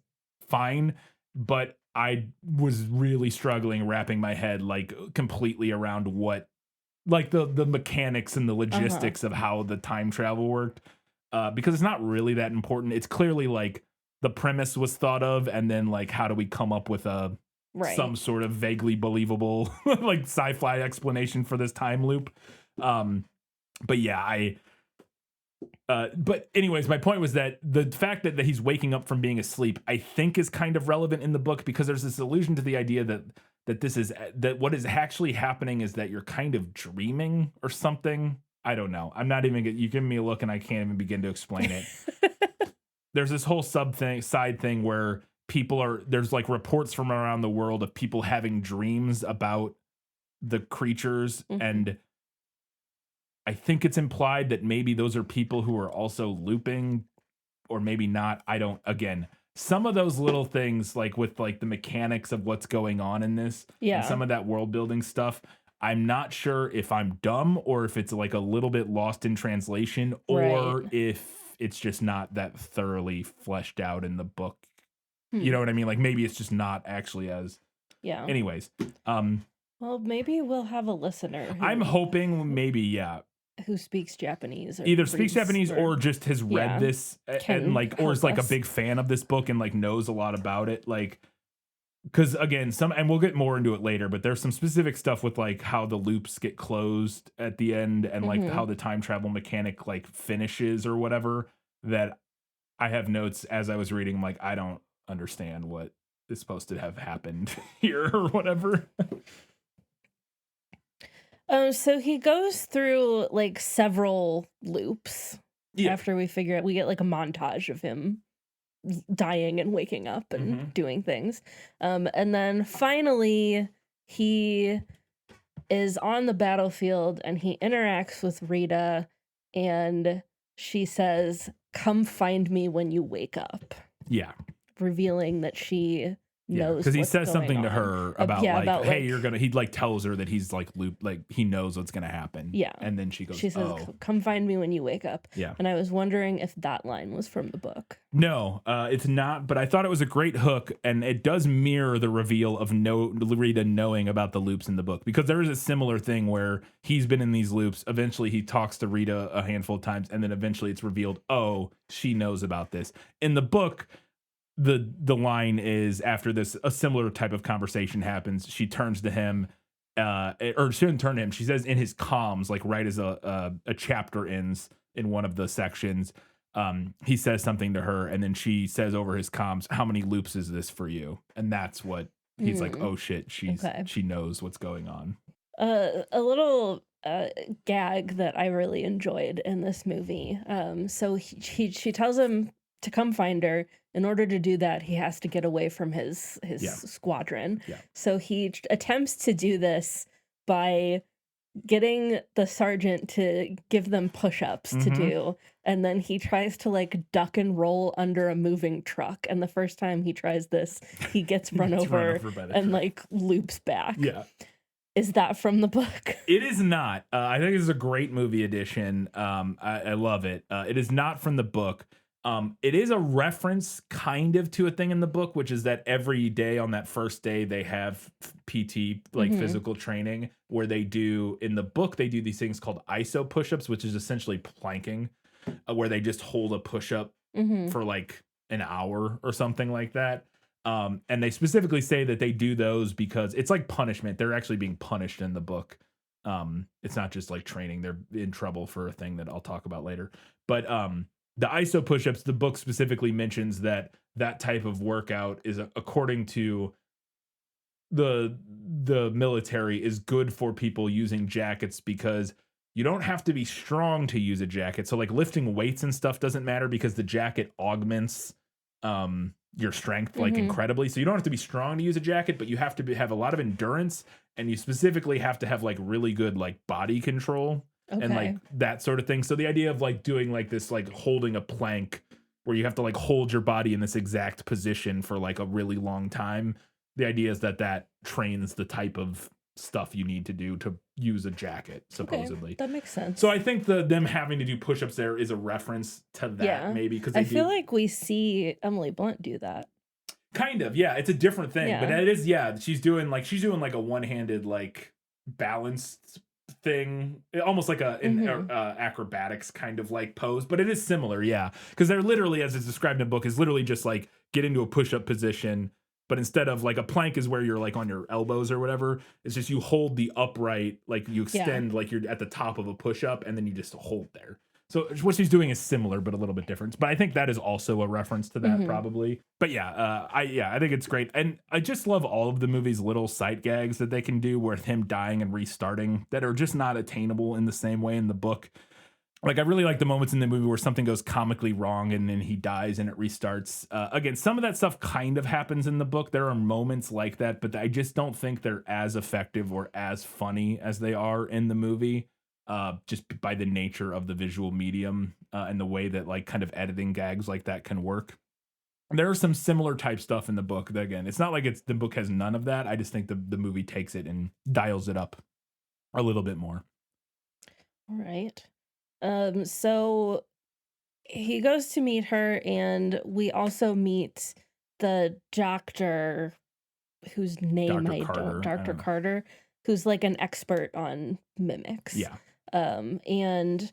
fine, but I was really struggling wrapping my head like completely around what, like the mechanics and the logistics of how the time travel worked, because it's not really that important. It's clearly like the premise was thought of, and then like how do we come up with some sort of vaguely believable like sci-fi explanation for this time loop. But yeah, but anyways, my point was that the fact that he's waking up from being asleep, I think, is kind of relevant in the book, because there's this allusion to the idea that what is actually happening is that you're kind of dreaming or something. I don't know. I'm not even, you give me a look and I can't even begin to explain it. There's this whole side thing where there's like reports from around the world of people having dreams about the creatures. And I think it's implied that maybe those are people who are also looping, or maybe not. Again, some of those little things, like with like the mechanics of what's going on in this, and some of that world building stuff, I'm not sure if I'm dumb or if it's like a little bit lost in translation, or if it's just not that thoroughly fleshed out in the book. You know what I mean? Like maybe it's just not actually as. Anyways, well, maybe we'll have a listener. I'm hoping maybe who speaks Japanese, or either speaks Japanese or just has read this and like, or is like a big fan of this book and like knows a lot about it. Like, because again, and we'll get more into it later, but there's some specific stuff with like how the loops get closed at the end, and like how the time travel mechanic like finishes or whatever, that I have notes as I was reading. I'm like, I don't understand what is supposed to have happened here or whatever. So he goes through like several loops after we get like a montage of him dying and waking up and doing things. And then finally he is on the battlefield and he interacts with Rita, and she says, "Come find me when you wake up." Yeah. Revealing that she knows, because he says something to her about hey, you're gonna, he like tells her that he's like he knows what's gonna happen, and then she says, "Come find me when you wake up." Yeah. And I was wondering if that line was from the book. No, it's not, but I thought it was a great hook, and it does mirror the reveal of Rita knowing about the loops in the book, because there is a similar thing where he's been in these loops. Eventually he talks to Rita a handful of times, and then eventually it's revealed, oh, she knows about this. In the book, the line is, after this, a similar type of conversation happens, she turns to him, or she didn't turn to him. She says in his comms, like right as a chapter ends in one of the sections, he says something to her, and then she says over his comms, "How many loops is this for you?" And that's what he's like, oh shit, she knows what's going on. A little gag that I really enjoyed in this movie. So she tells him to come find her. In order to do that, he has to get away from his squadron. Yeah. So he attempts to do this by getting the sergeant to give them push-ups to do, and then he tries to like duck and roll under a moving truck, and the first time he tries this, he gets run over and like loops back. Yeah. Is that from the book? It is not. I think it's a great movie addition. I love it. It is not from the book. It is a reference kind of to a thing in the book, which is that every day on that first day they have PT, like physical training, where they do, in the book, they do these things called ISO push-ups, which is essentially planking, where they just hold a push-up for like an hour or something like that. And they specifically say that they do those because it's like punishment. They're actually being punished in the book It's not just like training. They're in trouble for a thing that I'll talk about later. But the ISO push-ups, the book specifically mentions that type of workout is according to the military is good for people using jackets because you don't have to be strong to use a jacket. So like lifting weights and stuff doesn't matter because the jacket augments your strength like incredibly. So you don't have to be strong to use a jacket, but you have to have a lot of endurance, and you specifically have to have like really good like body control and like that sort of thing. So the idea of like doing like this, like holding a plank where you have to like hold your body in this exact position for like a really long time. The idea is that trains the type of stuff you need to do to use a jacket, supposedly. That makes sense. So I think them having to do push-ups there is a reference to that, maybe, because I feel like we see Emily Blunt do that. Kind of, yeah. It's a different thing, but it is, yeah. She's doing like a one-handed like balanced thing, almost like acrobatics kind of like pose, but it is similar, yeah. Because they're literally, as it's described in the book, is literally just like get into a push-up position. But instead of like a plank is where you're like on your elbows or whatever, it's just you hold the upright, like you extend like you're at the top of a push up and then you just hold there. So what she's doing is similar, but a little bit different. But I think that is also a reference to that probably. But I think it's great. And I just love all of the movie's little sight gags that they can do with him dying and restarting that are just not attainable in the same way in the book. Like, I really like the moments in the movie where something goes comically wrong and then he dies and it restarts. Again, some of that stuff kind of happens in the book. There are moments like that, but I just don't think they're as effective or as funny as they are in the movie, just by the nature of the visual medium and the way that, like, kind of editing gags like that can work. There are some similar type stuff in the book that, again, it's not like the book has none of that. I just think the movie takes it and dials it up a little bit more. All right. So he goes to meet her, and we also meet the doctor whose name Dr. Carter, who's like an expert on mimics. Yeah. And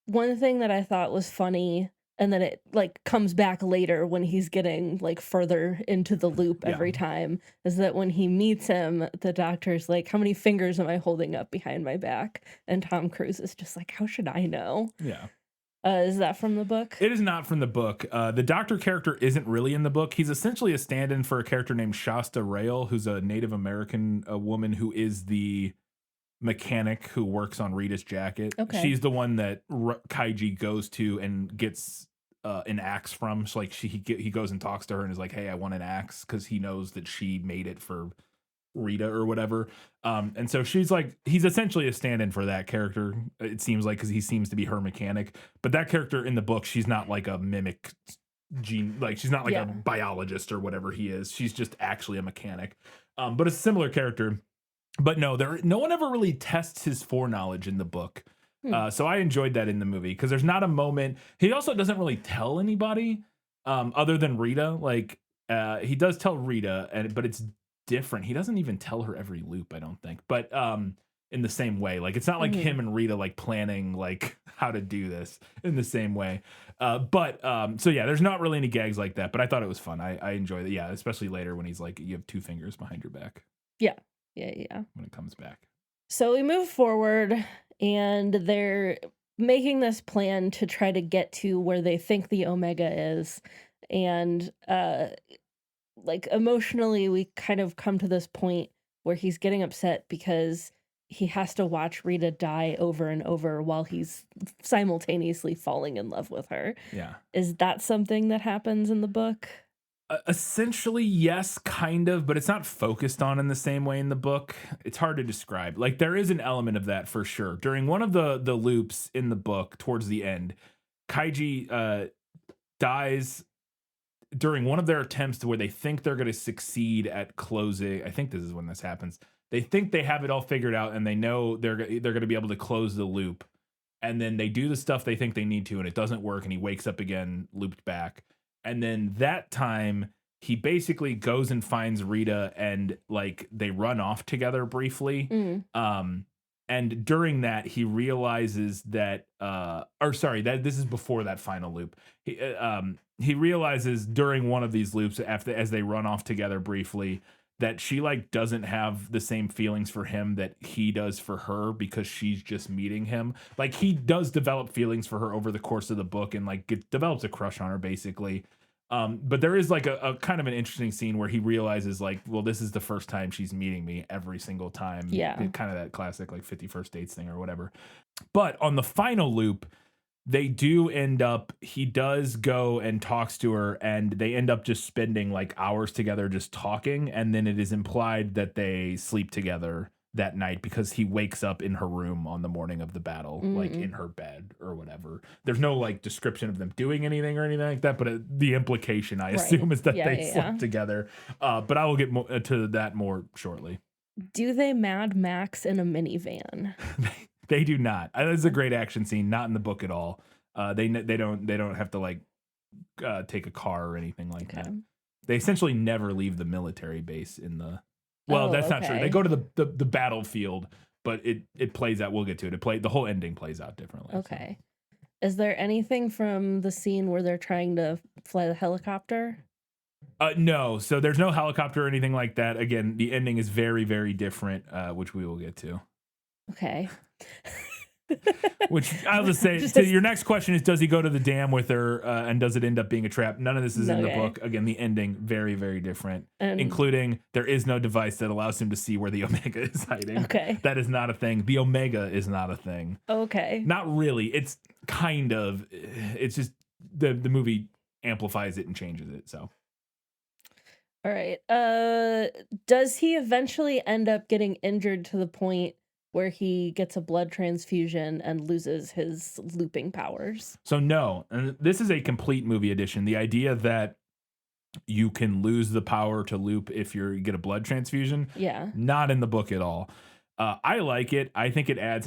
one thing that I thought was funny, and then it like comes back later when he's getting like further into the loop every time, is that when he meets him, the doctor's like, how many fingers am I holding up behind my back? And Tom Cruise is just like, how should I know? Yeah. Is that from the book? It is not from the book. The doctor character isn't really in the book. He's essentially a stand-in for a character named Shasta Rail, who's a Native American woman who is the mechanic who works on Rita's jacket. Okay. She's the one that Kaiji goes to and gets an axe from. So like he goes and talks to her and is like, hey, I want an axe, because he knows that she made it for Rita or whatever. And so she's like, he's essentially a stand-in for that character, it seems like, because he seems to be her mechanic. But that character in the book, she's not like a mimic gene, like she's not like a biologist or whatever he is. She's just actually a mechanic. But it's a similar character. But no one ever really tests his foreknowledge in the book. So I enjoyed that in the movie, because there's not a moment. He also doesn't really tell anybody other than Rita. Like he does tell Rita, but it's different. He doesn't even tell her every loop, I don't think. But in the same way, like it's not like him and Rita like planning like how to do this in the same way. So yeah, there's not really any gags like that. But I thought it was fun. I enjoyed it. Yeah, especially later when he's like, you have 2 fingers behind your back. Yeah. When it comes back. So we move forward, and they're making this plan to try to get to where they think the Omega is. And like emotionally, we kind of come to this point where he's getting upset because he has to watch Rita die over and over while he's simultaneously falling in love with her. Yeah. Is that something that happens in the book? Essentially, yes, kind of, but it's not focused on in the same way in the book. It's hard to describe. Like, there is an element of that for sure. During one of the loops in the book, towards the end, Kaiji dies during one of their attempts to where they think they're going to succeed at closing. I think this is when this happens. They think they have it all figured out, and they know they're going to be able to close the loop. And then they do the stuff they think they need to, and it doesn't work, and he wakes up again, looped back. And then that time, he basically goes and finds Rita, and like they run off together briefly. And during that, he realizes that, that this is before that final loop. He realizes during one of these loops, as they run off together briefly, that she like doesn't have the same feelings for him that he does for her because she's just meeting him. Like he does develop feelings for her over the course of the book and like develops a crush on her basically. But there is like a kind of an interesting scene where he realizes like, well, this is the first time she's meeting me every single time. Yeah. Kind of that classic like 51st dates thing or whatever. But on the final loop, they do end up, he does go and talks to her and they end up just spending like hours together just talking. And then it is implied that they sleep together that night because he wakes up in her room on the morning of the battle, like in her bed or whatever. There's no like description of them doing anything or anything like that, but the implication I assume is that they slept together. But I will get to that more shortly. Do they Mad Max in a minivan? They do not. This is a great action scene, not in the book at all. They don't have to like take a car or anything like that. They essentially never leave the military base in the. Well, that's not true. They go to the battlefield, but it plays out. We'll get to it. The whole ending plays out differently. Okay. So. Is there anything from the scene where they're trying to fly the helicopter? No. So there's no helicopter or anything like that. Again, the ending is very, very different, which we will get to. Okay. Which I'll just say, so your next question is, does he go to the dam with her and does it end up being a trap? None of this is in the book. Again, the ending, very, very different, including there is no device that allows him to see where the Omega is hiding. Okay. That is not a thing. The Omega is not a thing. Okay. Not really. It's kind of, it's just the movie amplifies it and changes it. So. All right. Does he eventually end up getting injured to the point where he gets a blood transfusion and loses his looping powers? So no, and this is a complete movie edition. The idea that you can lose the power to loop if you get a blood transfusion, not in the book at all. I like it. I think it adds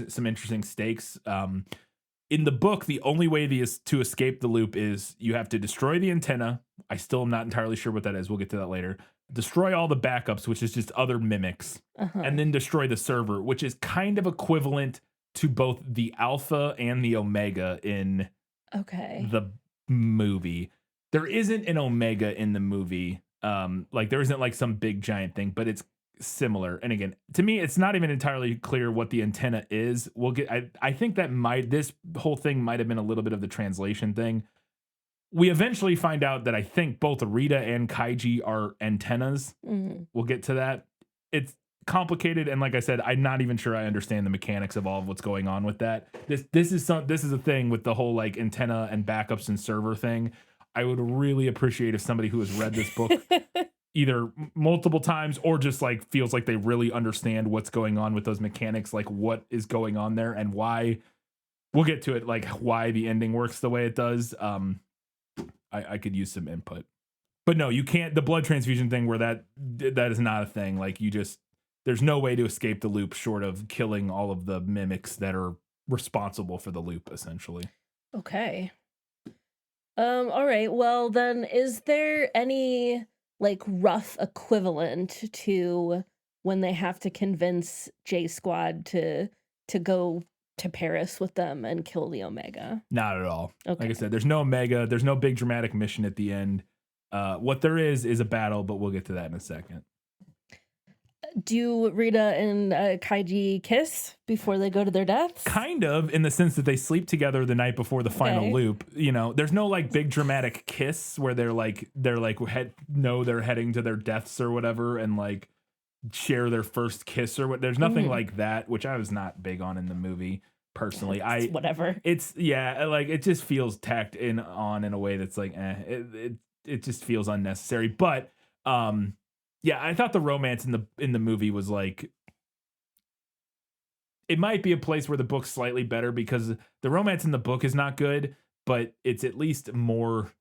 some interesting stakes. In the book, the only way to escape the loop is you have to destroy the antenna. I still am not entirely sure what that is. We'll get to that later. Destroy all the backups, which is just other mimics, and then destroy the server, which is kind of equivalent to both the Alpha and the Omega in the movie. There isn't an Omega in the movie. Like there isn't like some big giant thing, but it's similar. And again, to me, it's not even entirely clear what the antenna is. We'll get. I think that this whole thing might have been a little bit of the translation thing. We eventually find out that I think both Rita and Kaiji are antennas. We'll get to that. It's complicated, and like I said, I'm not even sure I understand the mechanics of all of what's going on with that. This is a thing with the whole like antenna and backups and server thing. I would really appreciate if somebody who has read this book either multiple times or just like feels like they really understand what's going on with those mechanics, like what is going on there and why. We'll get to it, like why the ending works the way it does. I could use some input, but no, you can't. The blood transfusion thing, where that is not a thing. Like there's no way to escape the loop short of killing all of the mimics that are responsible for the loop, essentially. Okay. All right. Well, then, is there any like rough equivalent to when they have to convince J Squad to go to Paris with them and kill the Omega? Not at all. Okay. Like I said, there's no Omega. There's no big dramatic mission at the end. What there is a battle, but we'll get to that in a second. Do Rita and Kaiji kiss before they go to their deaths? Kind of, in the sense that they sleep together the night before the final loop. You know, there's no like big dramatic kiss where they're heading to their deaths or whatever and like share their first kiss or what. There's nothing like that, which I was not big on in the movie personally. Whatever. It's like it just feels tacked on in a way that's like it just feels unnecessary. But yeah, I thought the romance in the movie was like, it might be a place where the book's slightly better because the romance in the book is not good, but it's at least more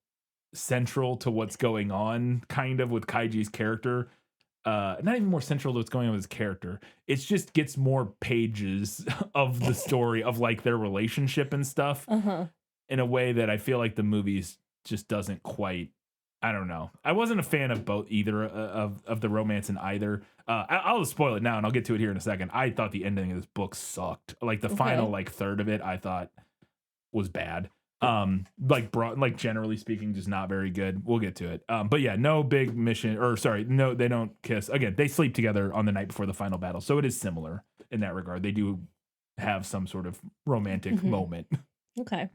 central to what's going on, kind of, with Kaiji's character. Not even more central to what's going on with his character. It just gets more pages of the story of like their relationship and stuff in a way that I feel like the movies just doesn't quite. I don't know. I wasn't a fan of either of the romance in either. I'll spoil it now and I'll get to it here in a second. I thought the ending of this book sucked. Like the final like third of it, I thought was bad. Like generally speaking, just not very good. We'll get to it. But yeah, no big mission, or sorry, no, they don't kiss. Again, they sleep together on the night before the final battle, so it is similar in that regard. They do have some sort of romantic moment. Okay.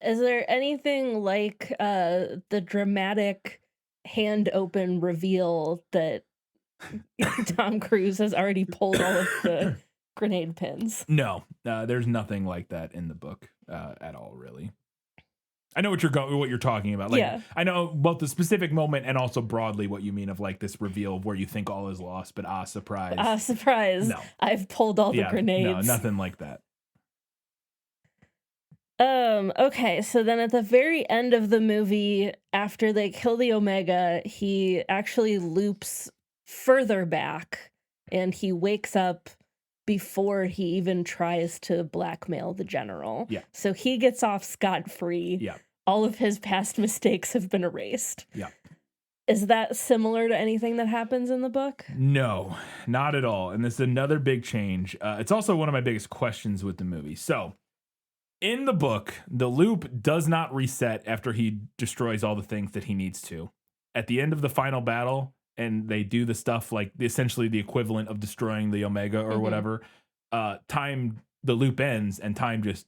Is there anything like the dramatic hand open reveal that Tom Cruise has already pulled all of the grenade pins? No, there's nothing like that in the book at all, really. I know what you're talking about. Like, Yeah. I know both the specific moment and also broadly what you mean of like this reveal of where you think all is lost, but surprise. Surprise. No. I've pulled all the grenades. No, nothing like that. Okay, so then at the very end of the movie, after they kill the Omega, he actually loops further back and he wakes up before he even tries to blackmail the general. Yeah. So he gets off scot-free. Yeah. All of his past mistakes have been erased. Yeah. Is that similar to anything that happens in the book? No, not at all. And this is another big change. It's also one of my biggest questions with the movie. So, in the book, the loop does not reset after he destroys all the things that he needs to. At the end of the final battle, and they do the stuff like essentially the equivalent of destroying the Omega or whatever, the loop ends and time just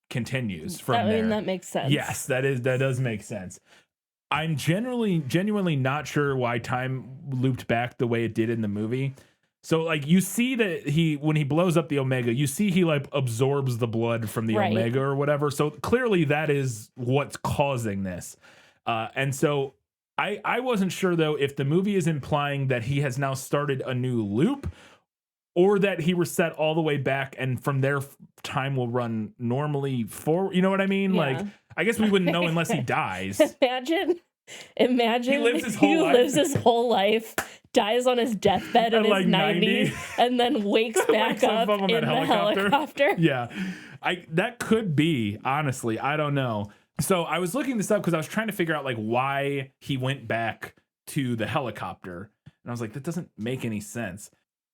continues from there. I mean, that makes sense. Yes, that does make sense. I'm genuinely not sure why time looped back the way it did in the movie. So like you see that when he blows up the Omega, you see he like absorbs the blood from the Omega or whatever. So clearly that is what's causing this. And so I wasn't sure though if the movie is implying that he has now started a new loop or that he reset all the way back and from there time will run normally forward. You know what I mean? Yeah. Like I guess we wouldn't know unless he dies. Imagine he lives his whole life. Dies on his deathbed in like his 90s, and then wakes back up in the helicopter. Yeah, that could be, honestly. I don't know. So I was looking this up because I was trying to figure out like why he went back to the helicopter. And I was like, that doesn't make any sense.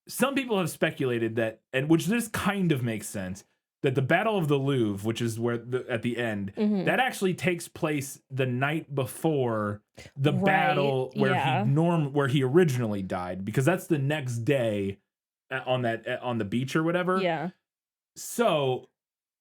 Some people have speculated that, and which this kind of makes sense, that the Battle of the Louvre, which is where at the end, that actually takes place the night before the battle where he originally died, because that's the next day on the beach or whatever. Yeah. So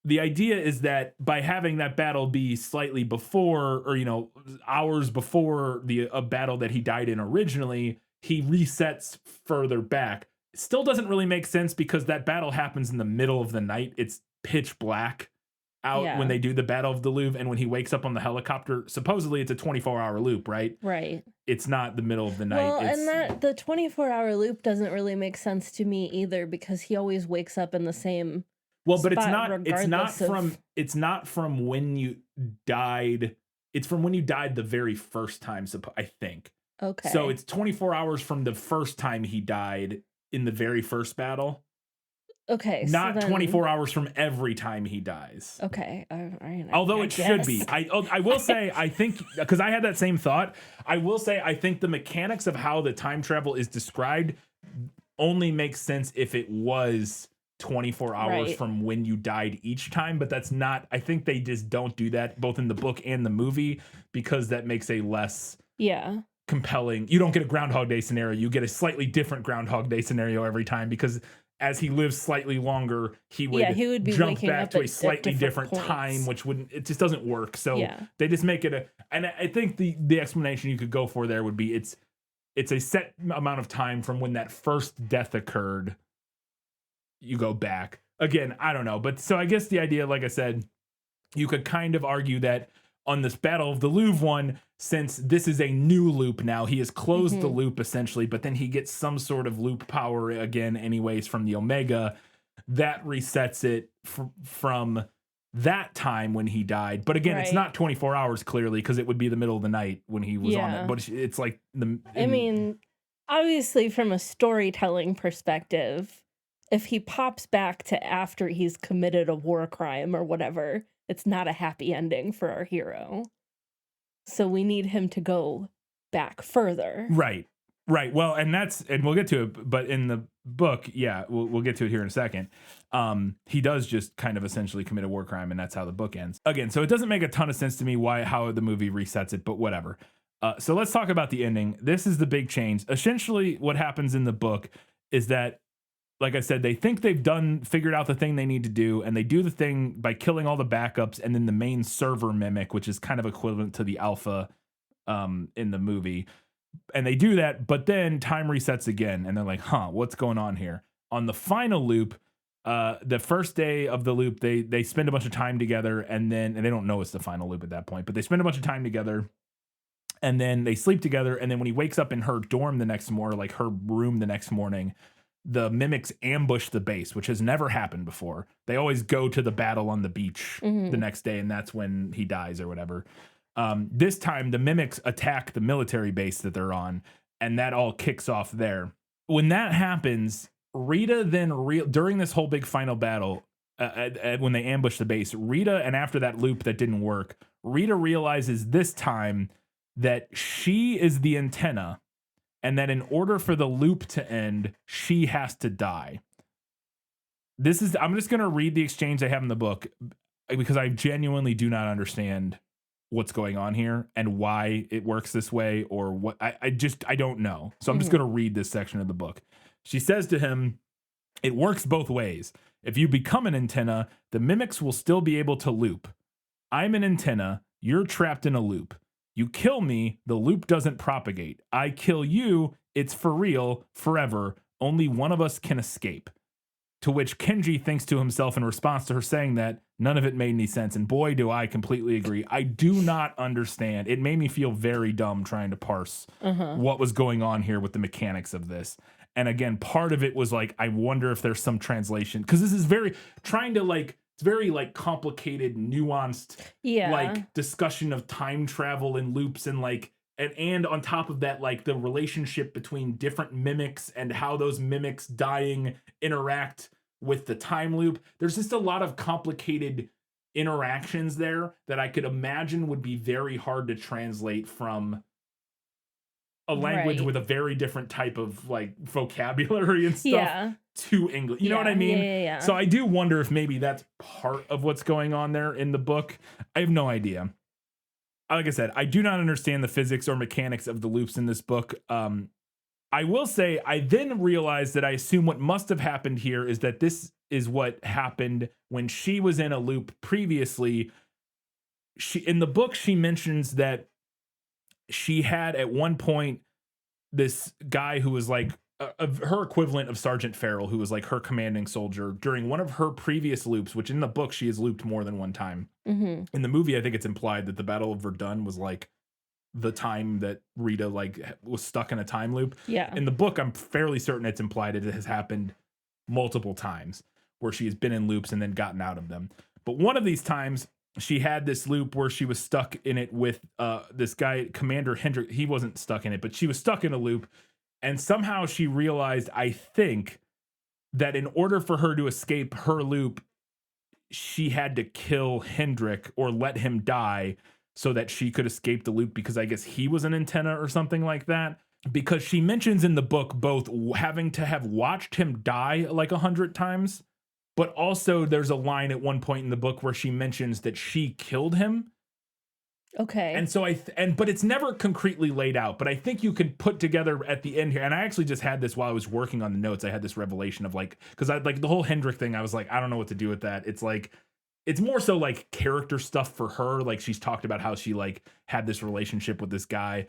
the idea is that by having that battle be slightly before, or hours before a battle that he died in originally, he resets further back. Still doesn't really make sense because that battle happens in the middle of the night. It's pitch black out when they do the Battle of the Louvre, and when he wakes up on the helicopter, supposedly it's a 24-hour loop, right? Right. It's not the middle of the night. Well, and that the 24-hour loop doesn't really make sense to me either, because he always wakes up in the same but it's not from when you died. It's from when you died the very first time, I think. Okay. So it's 24 hours from the first time he died in the very first battle. Okay. Not 24 hours from every time he dies. Okay. Although it should be. I will say, I think, because I had that same thought, I will say I think the mechanics of how the time travel is described only makes sense if it was 24 hours from when you died each time, but that's not, I think they just don't do that both in the book and the movie, because that makes a less compelling. You don't get a Groundhog Day scenario. You get a slightly different Groundhog Day scenario every time, because as he lives slightly longer, he would be jump waking back up to a at slightly different points. time, which it just doesn't work. So they just make it and I think the explanation you could go for there would be it's a set amount of time from when that first death occurred. You go back again. I don't know. But so I guess the idea, like I said, you could kind of argue that on this Battle of the Louvre one, since this is a new loop now, he has closed the loop essentially, but then he gets some sort of loop power again anyways from the Omega that resets it from that time when he died. But again, it's not 24 hours clearly, because it would be the middle of the night when he was on it. But it's like I mean, obviously from a storytelling perspective, if he pops back to after he's committed a war crime or whatever, it's not a happy ending for our hero. So we need him to go back further. Right. Well, and we'll get to it, but in the book, yeah, we'll get to it here in a second. He does just kind of essentially commit a war crime, and that's how the book ends. Again, so it doesn't make a ton of sense to me how the movie resets it, but whatever. So let's talk about the ending. This is the big change. Essentially, what happens in the book is that, like I said, they think they've figured out the thing they need to do, and they do the thing by killing all the backups and then the main server mimic, which is kind of equivalent to the alpha in the movie. And they do that, but then time resets again, and they're like, what's going on here? On the final loop, the first day of the loop, they spend a bunch of time together, and they don't know it's the final loop at that point, but they spend a bunch of time together, and then they sleep together, and then when he wakes up in her dorm the next morning, like her room the next morning, the mimics ambush the base, which has never happened before. They always go to the battle on the beach the next day, and that's when he dies or whatever. This time, the mimics attack the military base that they're on, and that all kicks off there. When that happens, Rita then, during this whole big final battle, when they ambush the base, Rita, and after that loop that didn't work, Rita realizes this time that she is the antenna, and that in order for the loop to end, she has to die. I'm just going to read the exchange they have in the book, because I genuinely do not understand what's going on here and why it works this way, or what. I don't know. So I'm just going to read this section of the book. She says to him, "It works both ways. If you become an antenna, the mimics will still be able to loop. I'm an antenna. You're trapped in a loop. You kill me, the loop doesn't propagate. I kill you, it's for real, forever. Only one of us can escape." To which Kenji thinks to himself in response to her saying that, none of it made any sense. And boy, do I completely agree. I do not understand. It made me feel very dumb trying to parse what was going on here with the mechanics of this. And again, part of it was like, I wonder if there's some translation, because this is very it's very like complicated, nuanced, like discussion of time travel and loops, and like, and on top of that, like the relationship between different mimics and how those mimics dying interact with the time loop. There's just a lot of complicated interactions there that I could imagine would be very hard to translate from a language with a very different type of like vocabulary and stuff to English. You know what I mean? Yeah. So I do wonder if maybe that's part of what's going on there in the book. I have no idea. Like I said, I do not understand the physics or mechanics of the loops in this book. I will say, I then realized that I assume what must have happened here is that this is what happened when she was in a loop previously. In the book, she mentions that she had at one point this guy who was like her equivalent of Sergeant Farrell, who was like her commanding soldier during one of her previous loops, which in the book she has looped more than one time. In the movie, I think it's implied that the Battle of Verdun was like the time that Rita like was stuck in a time loop. In the book, I'm fairly certain it's implied it has happened multiple times where she has been in loops and then gotten out of them. But one of these times, she had this loop where she was stuck in it with this guy, Commander Hendrick. He wasn't stuck in it, but she was stuck in a loop. And somehow she realized, I think, that in order for her to escape her loop, she had to kill Hendrick or let him die so that she could escape the loop, because I guess he was an antenna or something like that. Because she mentions in the book both having to have watched him die like 100 times, but also there's a line at one point in the book where she mentions that she killed him. Okay. And so but it's never concretely laid out, but I think you can put together at the end here. And I actually just had this while I was working on the notes. I had this revelation of like, because I like the whole Hendrick thing. I was like, I don't know what to do with that. It's like, it's more so like character stuff for her. Like she's talked about how she like had this relationship with this guy.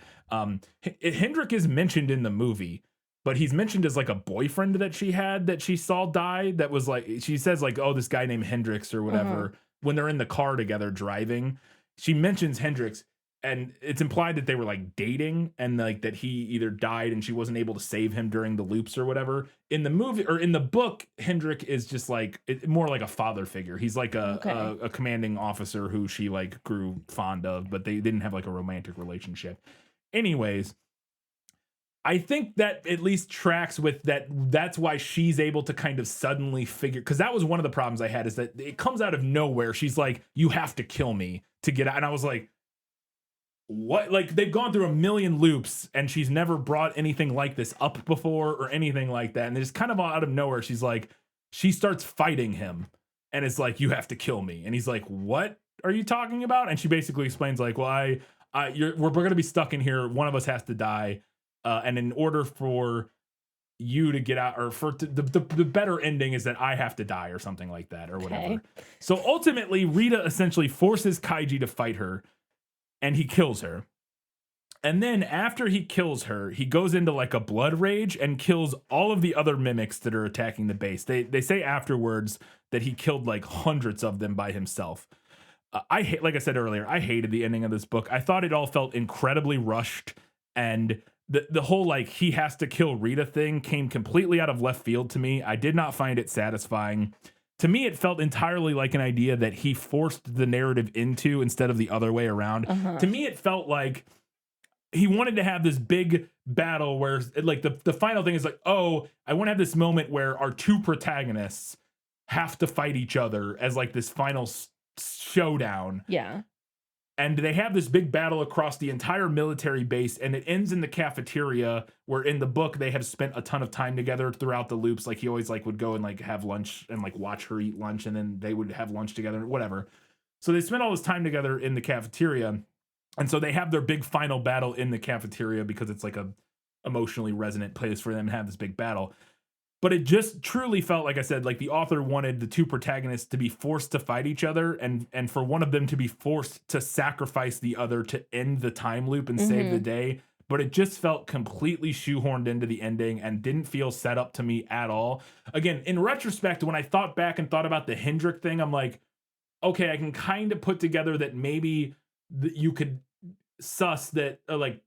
Hendrick is mentioned in the movie, but he's mentioned as like a boyfriend that she had that she saw die. That was like, she says like, oh, this guy named Hendrix or whatever, when they're in the car together driving. She mentions Hendrix, and it's implied that they were like dating, and like that he either died and she wasn't able to save him during the loops or whatever. In the movie or in the book, Hendrick is just like more like a father figure. He's like a commanding officer who she like grew fond of, but they didn't have like a romantic relationship. Anyways, I think that at least tracks with that. That's why she's able to kind of suddenly figure, because that was one of the problems I had, is that it comes out of nowhere. She's like, you have to kill me to get out. And I was like, what, like, they've gone through a million loops and she's never brought anything like this up before or anything like that. And it's kind of out of nowhere. She's like, she starts fighting him and it's like, you have to kill me. And he's like, what are you talking about? And she basically explains like, well, we're going to be stuck in here. One of us has to die. And in order for you to get out, or for the better ending is that I have to die or something like that or whatever. Okay. So ultimately Rita essentially forces Kaiji to fight her and he kills her. And then after he kills her, he goes into like a blood rage and kills all of the other mimics that are attacking the base. They say afterwards that he killed like hundreds of them by himself. Like I said earlier, I hated the ending of this book. I thought it all felt incredibly rushed, and the whole like he has to kill Rita thing came completely out of left field to me. I did not find it satisfying. To me, it felt entirely like an idea that he forced the narrative into instead of the other way around. To me, it felt like he wanted to have this big battle where like the final thing is like, oh, I want to have this moment where our two protagonists have to fight each other as like this final showdown. Yeah. And they have this big battle across the entire military base, and it ends in the cafeteria, where in the book they have spent a ton of time together throughout the loops. Like he always like would go and like have lunch and like watch her eat lunch, and then they would have lunch together, whatever. So they spent all this time together in the cafeteria, and so they have their big final battle in the cafeteria because it's like a emotionally resonant place for them to have this big battle. But it just truly felt, like I said, like the author wanted the two protagonists to be forced to fight each other, and for one of them to be forced to sacrifice the other to end the time loop and save the day. But it just felt completely shoehorned into the ending and didn't feel set up to me at all. Again, in retrospect, when I thought back and thought about the Hendrik thing, I'm like, okay, I can kind of put together that maybe you could suss that, like,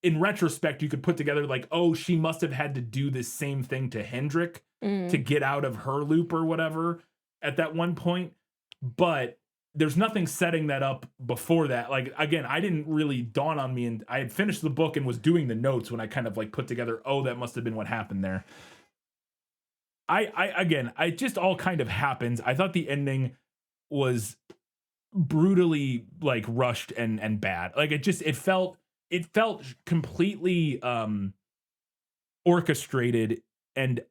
in retrospect, you could put together like, oh, she must have had to do this same thing to Hendrik to get out of her loop or whatever at that one point. But there's nothing setting that up before that. Like, again, I didn't really dawn on me, and I had finished the book and was doing the notes when I kind of like put together, oh, that must have been what happened there. I just all kind of happens. I thought the ending was brutally like rushed and bad. Like it felt completely orchestrated and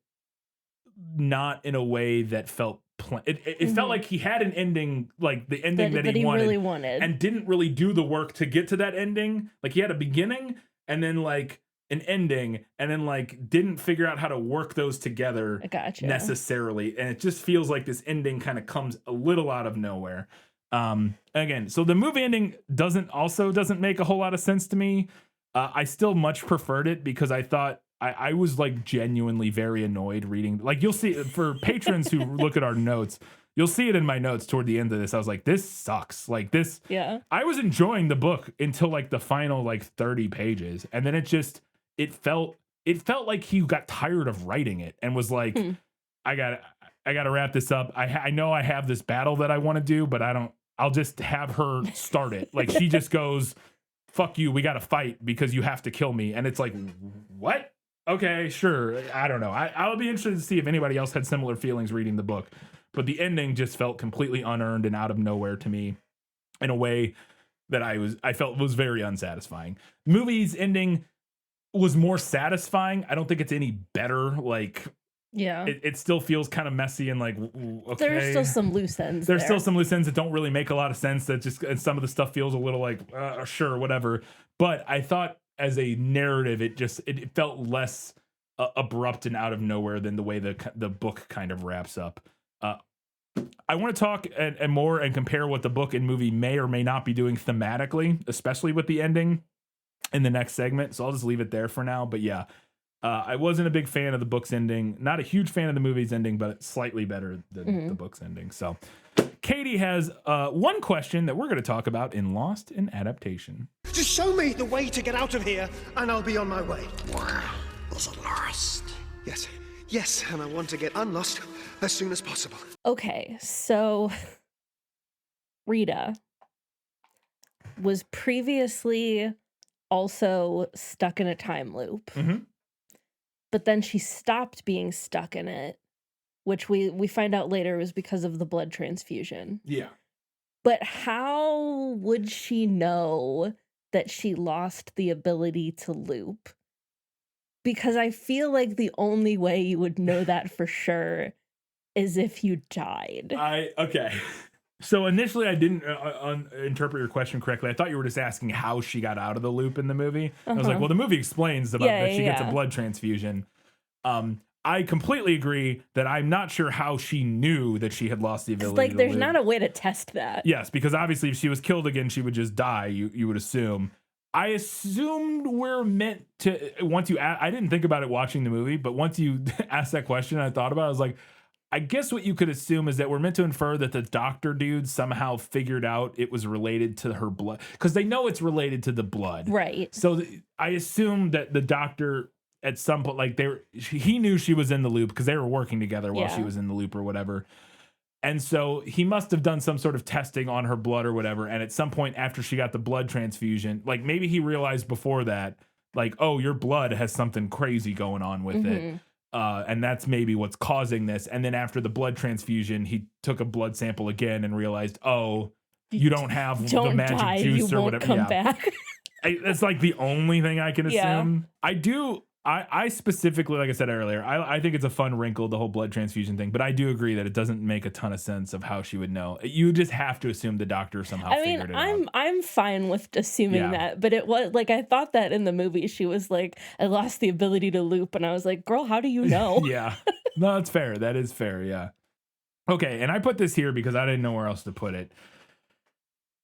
not in a way that felt it felt like he had an ending, like the ending that he wanted, really wanted, and didn't really do the work to get to that ending. Like he had a beginning and then like an ending, and then like didn't figure out how to work those together necessarily. And it just feels like this ending kind of comes a little out of nowhere. Again, so the movie ending doesn't make a whole lot of sense to me. I still much preferred it because I thought I was like genuinely very annoyed reading. Like you'll see for patrons who look at our notes, you'll see it in my notes toward the end of this. I was like, this sucks. Like this. Yeah. I was enjoying the book until like the final like 30 pages. And then it felt like he got tired of writing it and was like, I gotta wrap this up. I know I have this battle that I want to do, but I'll just have her start it. Like she just goes, fuck you, we gotta fight because you have to kill me. And it's like, what? Okay, sure. I don't know. I'll be interested to see if anybody else had similar feelings reading the book. But the ending just felt completely unearned and out of nowhere to me in a way that I felt was very unsatisfying. The movie's ending was more satisfying. I don't think it's any better. Like, yeah, it still feels kind of messy and like, okay. There's still some loose ends. There's still some loose ends that don't really make a lot of sense. That just, and some of the stuff feels a little like, sure, whatever. But I thought as a narrative, it felt less abrupt and out of nowhere than the way the book kind of wraps up. I want to talk and more and compare what the book and movie may or may not be doing thematically, especially with the ending in the next segment. So I'll just leave it there for now. But yeah, I wasn't a big fan of the book's ending. Not a huge fan of the movie's ending, but it's slightly better than the book's ending. So Katie has one question that we're going to talk about in Lost in Adaptation. Just show me the way to get out of here, and I'll be on my way. Where is it lost? Yes, and I want to get unlost as soon as possible. Okay, so Rita was previously also stuck in a time loop. But then she stopped being stuck in it, which we find out later was because of the blood transfusion. Yeah. But how would she know that she lost the ability to loop. Because I feel like the only way you would know that for sure is if you died. Okay. So initially, I didn't interpret your question correctly. I thought you were just asking how she got out of the loop in the movie. I was like, well, the movie explains about that she gets a blood transfusion. I completely agree that I'm not sure how she knew that she had lost the ability to there's loop. not a way to test that. Yes, because obviously if she was killed again, she would just die, you would assume. I assumed we're meant to, I didn't think about it watching the movie, but once you asked that question, I thought about it, I was like, I guess what you could assume is that we're meant to infer that the doctor dude somehow figured out it was related to her blood, because they know it's related to the blood. Right. So I assume that the doctor at some point, like he knew she was in the loop because they were working together while she was in the loop or whatever. And so he must have done some sort of testing on her blood or whatever. And at some point after she got the blood transfusion, like maybe he realized before that, like, oh, your blood has something crazy going on with it. And that's maybe what's causing this. And then after the blood transfusion, he took a blood sample again and realized, oh, you don't have the magic juice or whatever. Come back. That's like the only thing I can assume. I specifically, like I said earlier, I think it's a fun wrinkle, the whole blood transfusion thing, but I do agree that it doesn't make a ton of sense of how she would know. You just have to assume the doctor somehow figured it out. I'm fine with assuming that, but it was like, I thought that in the movie, she was like, I lost the ability to loop, and I was like, girl, how do you know? Yeah. No, that's fair. That is fair, yeah. Okay, and I put this here because I didn't know where else to put it.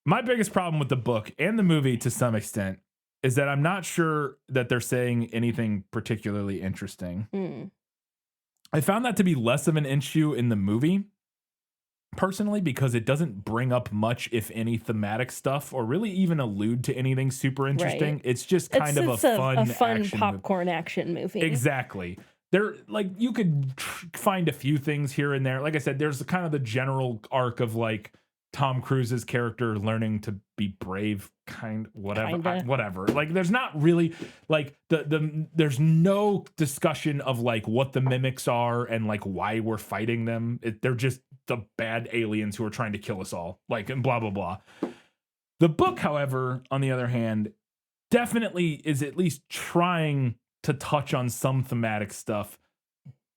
My biggest problem with the book and the movie to some extent is that I'm not sure that they're saying anything particularly interesting. I found that to be less of an issue in the movie, personally, because it doesn't bring up much, if any, thematic stuff or really even allude to anything super interesting. Right. It's just kind of a fun popcorn action movie. Exactly. There, like, you could find a few things here and there. Like I said, there's kind of the general arc of like Tom Cruise's character learning to be brave, whatever. Like, there's not really like there's no discussion of like what the mimics are and like why we're fighting them. They're just the bad aliens who are trying to kill us all, like, and blah blah blah. The book, however, on the other hand, definitely is at least trying to touch on some thematic stuff,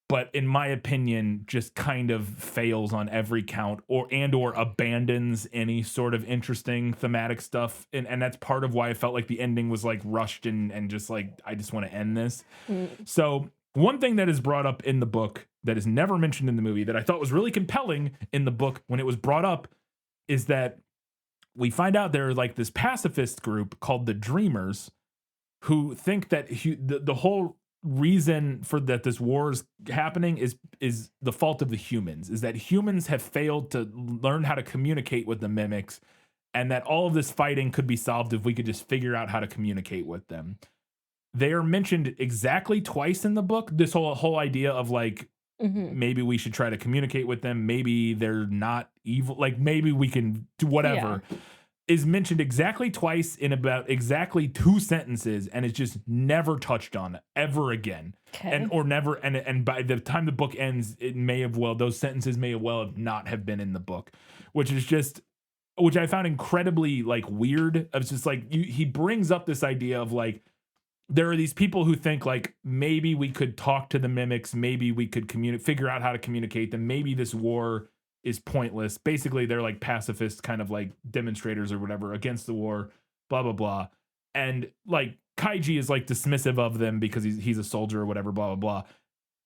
but in my opinion, just kind of fails on every count, or abandons any sort of interesting thematic stuff. And that's part of why I felt like the ending was like rushed and just like, I just want to end this. So one thing that is brought up in the book that is never mentioned in the movie that I thought was really compelling in the book when it was brought up is that we find out they're like this pacifist group called the Dreamers, who think that the whole reason for that this war is happening is the fault of the humans, is that humans have failed to learn how to communicate with the mimics, and that all of this fighting could be solved if we could just figure out how to communicate with them. They are mentioned exactly twice in the book, this whole idea of like, maybe we should try to communicate with them, maybe they're not evil, like maybe we can do whatever. Is mentioned exactly twice in about exactly 2 sentences, and it's just never touched on ever again. Okay. And by the time the book ends, those sentences may have not have been in the book, which I found incredibly like weird. It's just like he brings up this idea of like, there are these people who think like, maybe we could talk to the mimics, maybe we could figure out how to communicate them, maybe this war is pointless. Basically, they're like pacifist kind of like demonstrators or whatever against the war, blah, blah, blah. And like Kaiji is like dismissive of them because he's a soldier or whatever, blah, blah, blah.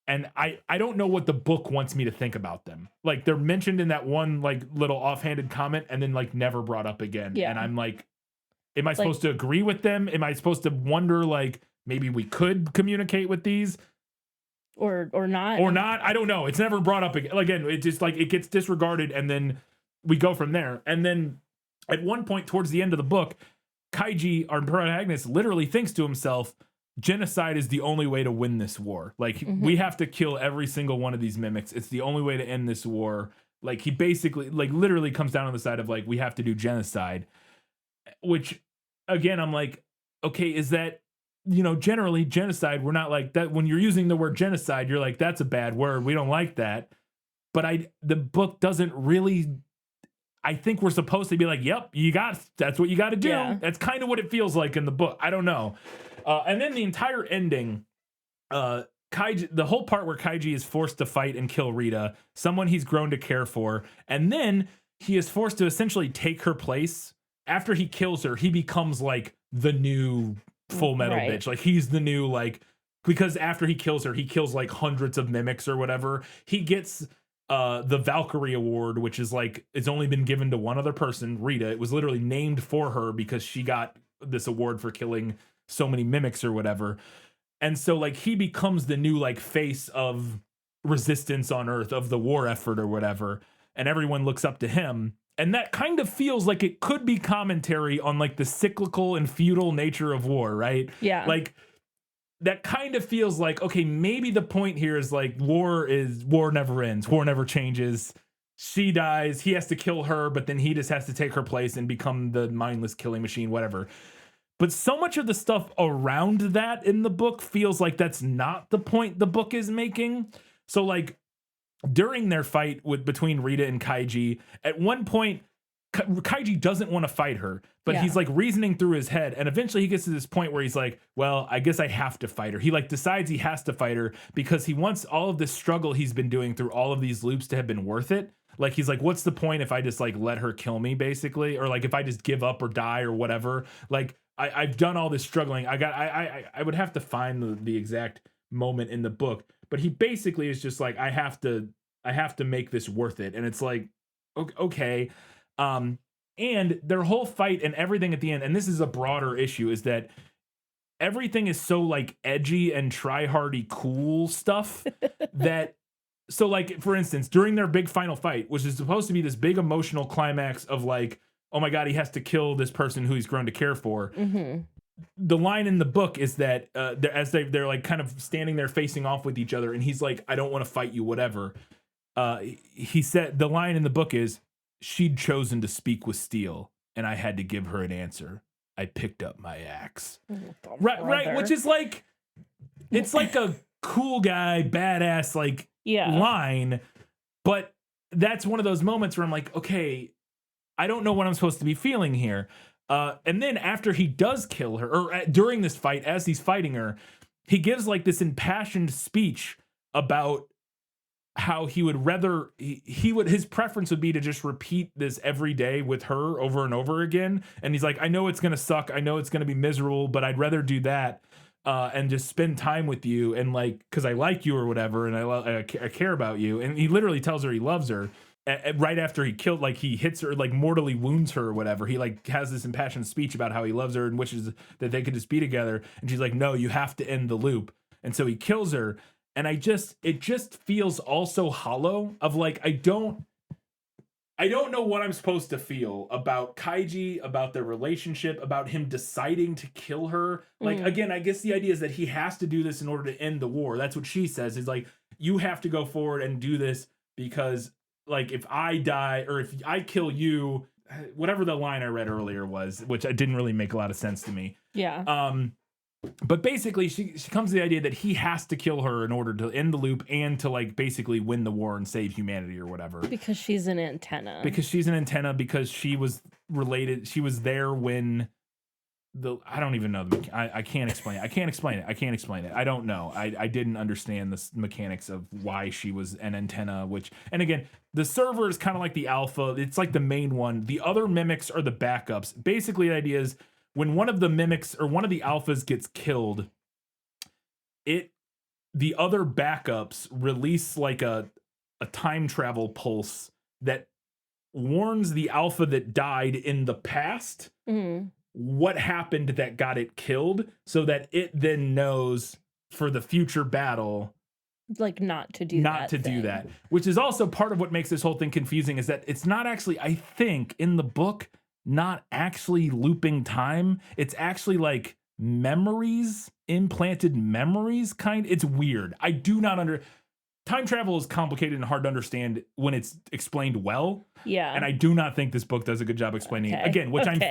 And I don't know what the book wants me to think about them. Like, they're mentioned in that one like little offhanded comment and then like never brought up again. Yeah. And I'm like, am I supposed to agree with them? Am I supposed to wonder like, maybe we could communicate with these? Or not. I don't know. It's never brought up again. Again, it just like it gets disregarded, and then we go from there. And then at one point towards the end of the book, Kaiji, our protagonist, literally thinks to himself, genocide is the only way to win this war. Like, we have to kill every single one of these mimics. It's the only way to end this war. Like, he basically, like, literally comes down on the side of like, we have to do genocide. Which, again, I'm like, okay, is that, generally genocide, we're not like that. When you're using the word genocide, you're like, that's a bad word. We don't like that. But the book doesn't really I think we're supposed to be like, yep, that's what you got to do. Yeah. That's kind of what it feels like in the book. I don't know. And then the entire ending, Kaiji, the whole part where Kaiji is forced to fight and kill Rita, someone he's grown to care for, and then he is forced to essentially take her place. After he kills her, he becomes like the new Full Metal bitch. Like he's the new because after he kills her, he kills like hundreds of mimics or whatever. He gets the Valkyrie Award, which is like it's only been given to one other person, Rita. It was literally named for her because she got this award for killing so many mimics or whatever. And so like he becomes the new like face of resistance on Earth, of the war effort or whatever, and everyone looks up to him. And that kind of feels like it could be commentary on like the cyclical and futile nature of war, right? Yeah. Like that kind of feels like, okay, maybe the point here is like war never ends, war never changes. She dies, he has to kill her, but then he just has to take her place and become the mindless killing machine, whatever. But so much of the stuff around that in the book feels like that's not the point the book is making. So like during their fight between Rita and Kaiji, at one point Kaiji doesn't want to fight her, but he's like reasoning through his head, and eventually he gets to this point where he's like, well, I guess I have to fight her. He like decides he has to fight her because he wants all of this struggle he's been doing through all of these loops to have been worth it. Like he's like, what's the point if I just like let her kill me, basically, or like if I just give up or die or whatever. Like I've done all this struggling. I would have to find the exact moment in the book, but he basically is just like, I have to make this worth it. And it's like, okay. And their whole fight and everything at the end, and this is a broader issue, is that everything is so like edgy and try-hardy cool stuff that, so like, for instance, during their big final fight, which is supposed to be this big emotional climax of like, oh my God, he has to kill this person who he's grown to care for. Mm-hmm. The line in the book is that they're like kind of standing there facing off with each other, and he's like, I don't want to fight you, whatever. He said, the line in the book is, she'd chosen to speak with steel, and I had to give her an answer. I picked up my axe. Right, which is like, it's like a cool guy, badass, like line, but that's one of those moments where I'm like, okay, I don't know what I'm supposed to be feeling here. And then after he does kill her, or during this fight, as he's fighting her, he gives like this impassioned speech about how he would rather his preference would be to just repeat this every day with her over and over again. And he's like, I know it's gonna suck, I know it's gonna be miserable, but I'd rather do that and just spend time with you, and like, because I like you or whatever, and I care about you. And he literally tells her he loves her. Right after he killed, like he hits her, like mortally wounds her or whatever, he like has this impassioned speech about how he loves her and wishes that they could just be together. And she's like, no, you have to end the loop. And so he kills her. And it just feels also hollow of like, I don't know what I'm supposed to feel about Kaiji, about their relationship, about him deciding to kill her. Like, again, I guess the idea is that he has to do this in order to end the war. That's what she says, is like, you have to go forward and do this because like, if I die or if I kill you, whatever the line I read earlier was, which didn't really make a lot of sense to me. Yeah. But basically she comes to the idea that he has to kill her in order to end the loop and to like basically win the war and save humanity or whatever. Because she's an antenna. Because she was related. She was there when I don't even know. I can't explain it. I can't explain it. I don't know. I didn't understand the mechanics of why she was an antenna, and again, the server is kind of like the alpha. It's like the main one. The other mimics are the backups. Basically, the idea is when one of the mimics or one of the alphas gets killed, the other backups release like a time travel pulse that warns the alpha that died in the past what happened that got it killed, so that it then knows for the future battle like not to do that, which is also part of what makes this whole thing confusing, is that it's not actually, I think in the book, not actually looping time. It's actually like memories, implanted memories it's weird. I do not time travel is complicated and hard to understand when it's explained well. Yeah. And I do not think this book does a good job explaining it. Again, which I'm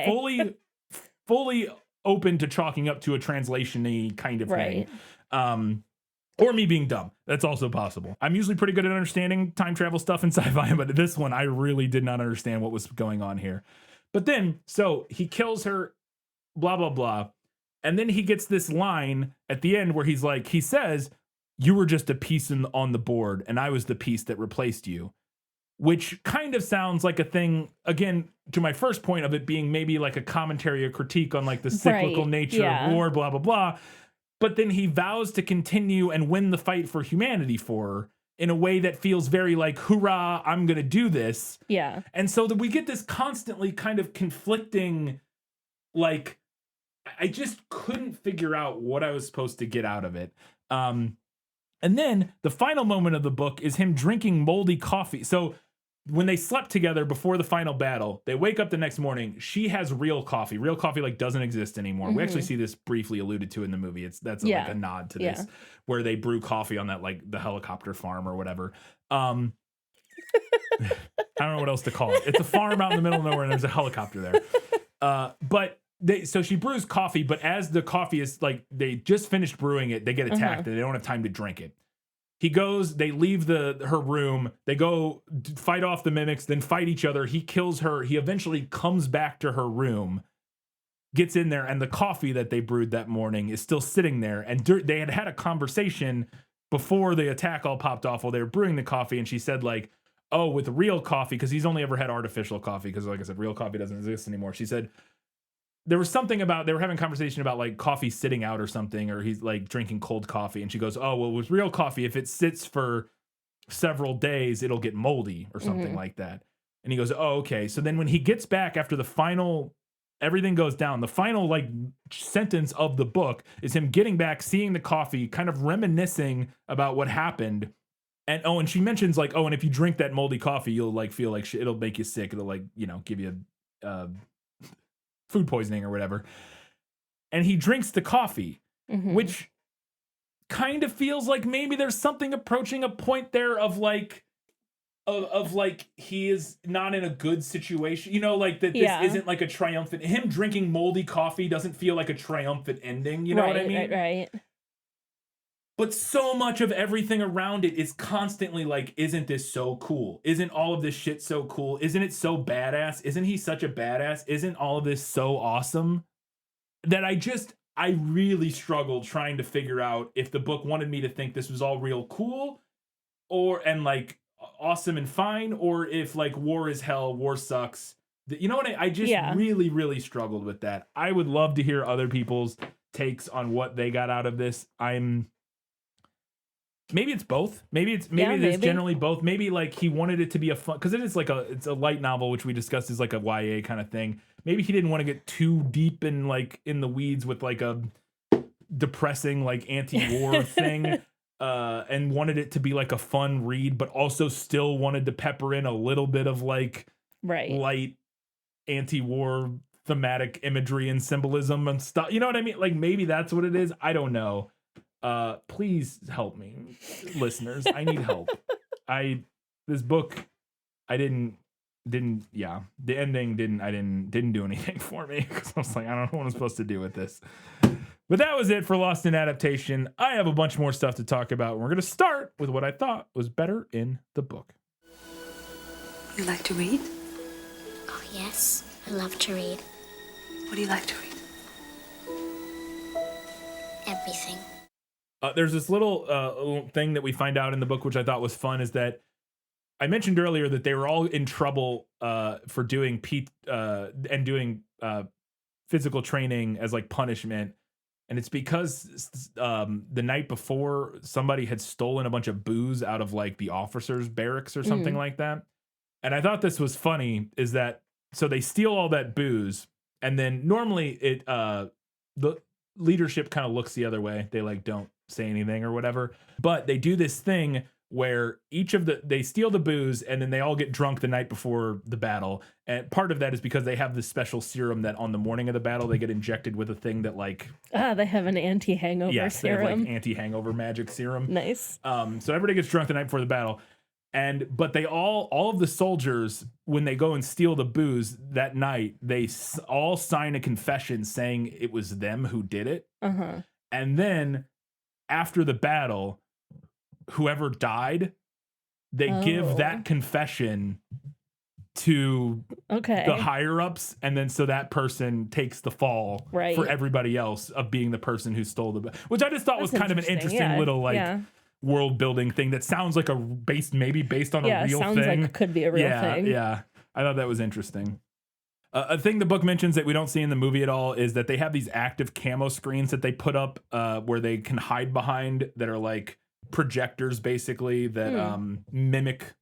fully open to chalking up to a translation-y kind of thing. Or me being dumb. That's also possible. I'm usually pretty good at understanding time travel stuff in sci-fi, but this one I really did not understand what was going on here. But then, so he kills her, blah, blah, blah. And then he gets this line at the end where he's like, he says, you were just a piece on the board and I was the piece that replaced you. Which kind of sounds like a thing, again, to my first point of it being maybe like a commentary or critique on like the cyclical nature of war, blah, blah, blah. But then he vows to continue and win the fight for humanity for her in a way that feels very like, hoorah, I'm going to do this. Yeah. And so that we get this constantly kind of conflicting, like, I just couldn't figure out what I was supposed to get out of it. And then the final moment of the book is him drinking moldy coffee. So when they slept together before the final battle, they wake up the next morning. She has real coffee. Real coffee like doesn't exist anymore. We actually see this briefly alluded to in the movie. That's like a nod to this, where they brew coffee on that like the helicopter farm or whatever. I don't know what else to call it. It's a farm out in the middle of nowhere, and there's a helicopter there. But so she brews coffee, but as the coffee is like they just finished brewing it, they get attacked and they don't have time to drink it. He goes, they leave her room, they go fight off the mimics, then fight each other. He kills her. He eventually comes back to her room, gets in there, and the coffee that they brewed that morning is still sitting there. And they had a conversation before the attack all popped off while they were brewing the coffee. And she said like, oh, with real coffee, because he's only ever had artificial coffee, because like I said, real coffee doesn't exist anymore. She said, there was something about, they were having a conversation about like coffee sitting out or something, or he's like drinking cold coffee. And she goes, oh, well, with real coffee, if it sits for several days, it'll get moldy or something like that. And he goes, oh, okay. So then when he gets back after the final, everything goes down, the final like sentence of the book is him getting back, seeing the coffee, kind of reminiscing about what happened. And and she mentions like, oh, and if you drink that moldy coffee, you'll like feel like shit. It'll make you sick. It'll like, give you food poisoning or whatever. And he drinks the coffee, which kind of feels like maybe there's something approaching a point there of like he is not in a good situation, like that this isn't like a triumphant, him drinking moldy coffee doesn't feel like a triumphant ending, you know what I mean? Right. But so much of everything around it is constantly like, isn't this so cool? Isn't all of this shit so cool? Isn't it so badass? Isn't he such a badass? Isn't all of this so awesome? That I really struggled trying to figure out if the book wanted me to think this was all real cool and like awesome and fine, or if like war is hell, war sucks. You know what? I just really, really struggled with that. I would love to hear other people's takes on what they got out of this. Maybe it's both. Maybe it is generally both. Maybe like he wanted it to be a fun, because it's a light novel, which we discussed is like a YA kind of thing. Maybe he didn't want to get too deep in like in the weeds with like a depressing like anti-war thing, and wanted it to be like a fun read, but also still wanted to pepper in a little bit of like light anti-war thematic imagery and symbolism and stuff. You know what I mean? Like maybe that's what it is. I don't know. Please help me, listeners. I need help. This book, the ending didn't do anything for me, because I was like, I don't know what I'm supposed to do with this. But that was it for Lost in Adaptation. I have a bunch more stuff to talk about. We're going to start with what I thought was better in the book. You like to read? Oh, yes. I love to read. What do you like to read? Everything. There's this little thing that we find out in the book, which I thought was fun, is that I mentioned earlier that they were all in trouble for doing physical training as like punishment. And it's because the night before somebody had stolen a bunch of booze out of like the officers' barracks or something like that. And I thought this was funny, is that so they steal all that booze, and then normally the leadership kind of looks the other way. They like don't say anything or whatever, but they do this thing where they steal the booze and then they all get drunk the night before the battle. And part of that is because they have this special serum that on the morning of the battle, they get injected with a thing that like, they have an anti-hangover serum. They have like anti-hangover magic serum. Nice. So everybody gets drunk the night before the battle. But they all of the soldiers, when they go and steal the booze that night, they all sign a confession saying it was them who did it. And then after the battle, whoever died, they give that confession to the higher ups, and then so that person takes the fall for everybody else of being the person who stole the, which I just thought was kind of an interesting little world building thing that sounds like maybe based on a real sounds thing. Like it could be a real thing. Yeah, I thought that was interesting. A thing the book mentions that we don't see in the movie at all is that they have these active camo screens that they put up where they can hide behind that are like projectors basically that mimic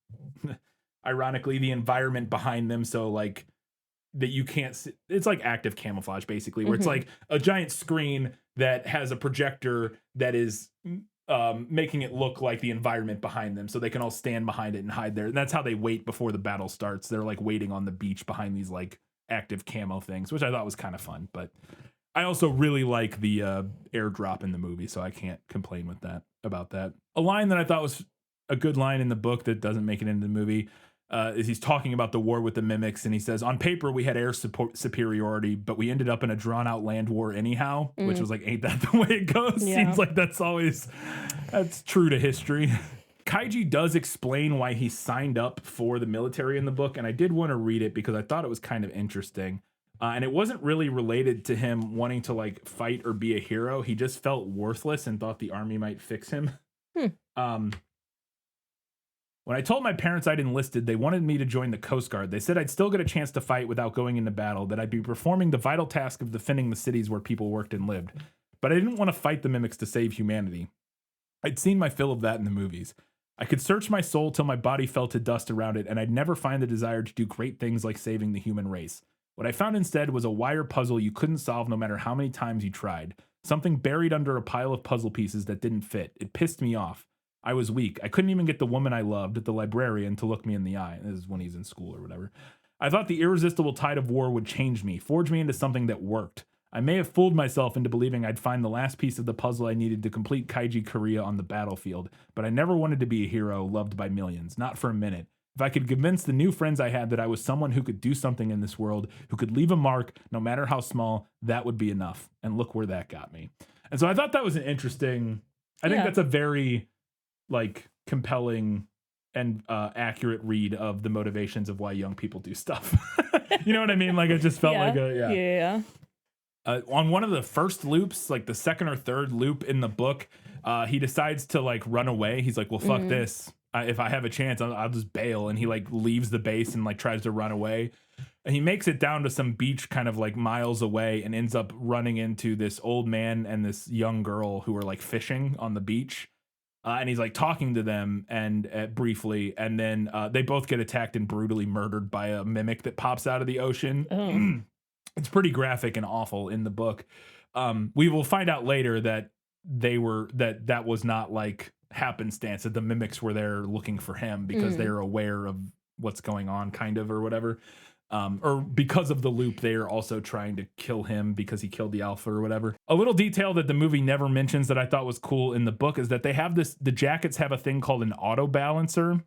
ironically the environment behind them, so like that you can't see. It's like active camouflage basically, where it's like a giant screen that has a projector that is making it look like the environment behind them, so they can all stand behind it and hide there. And that's how they wait before the battle starts. They're like waiting on the beach behind these like active camo things, which I thought was kind of fun. But I also really like the airdrop in the movie, so I can't complain about that. A line that I thought was a good line in the book that doesn't make it into the movie is he's talking about the war with the mimics, and he says, on paper we had air superiority, but we ended up in a drawn out land war anyhow, which was like, ain't that the way it goes? Seems like that's true to history. Kaiji does explain why he signed up for the military in the book, and I did want to read it because I thought it was kind of interesting. And it wasn't really related to him wanting to like fight or be a hero. He just felt worthless and thought the army might fix him. When I told my parents I'd enlisted, they wanted me to join the Coast Guard. They said I'd still get a chance to fight without going into battle, that I'd be performing the vital task of defending the cities where people worked and lived. But I didn't want to fight the mimics to save humanity. I'd seen my fill of that in the movies. I could search my soul till my body fell to dust around it, and I'd never find the desire to do great things like saving the human race. What I found instead was a wire puzzle you couldn't solve no matter how many times you tried. Something buried under a pile of puzzle pieces that didn't fit. It pissed me off. I was weak. I couldn't even get the woman I loved, the librarian, to look me in the eye. This is when he's in school or whatever. I thought the irresistible tide of war would change me, forge me into something that worked. I may have fooled myself into believing I'd find the last piece of the puzzle I needed to complete Kaiji Korea on the battlefield, but I never wanted to be a hero loved by millions, not for a minute. If I could convince the new friends I had that I was someone who could do something in this world, who could leave a mark, no matter how small, that would be enough. And look where that got me. And so I thought that was an interesting, I think that's a very like compelling and accurate read of the motivations of why young people do stuff. You know what I mean? Like it just felt like on one of the first loops, like the second or third loop in the book, he decides to like run away. He's like, well, fuck this. If I have a chance, I'll just bail. And he like leaves the base and like tries to run away. And he makes it down to some beach kind of like miles away and ends up running into this old man and this young girl who are like fishing on the beach. And he's like talking to them and briefly, and then they both get attacked and brutally murdered by a mimic that pops out of the ocean. It's pretty graphic and awful in the book. We will find out later that that was not like happenstance, that the mimics were there looking for him because they're aware of what's going on, kind of, or whatever. Or because of the loop, they are also trying to kill him because he killed the alpha or whatever. A little detail that the movie never mentions that I thought was cool in the book is that they have the jackets have a thing called an auto balancer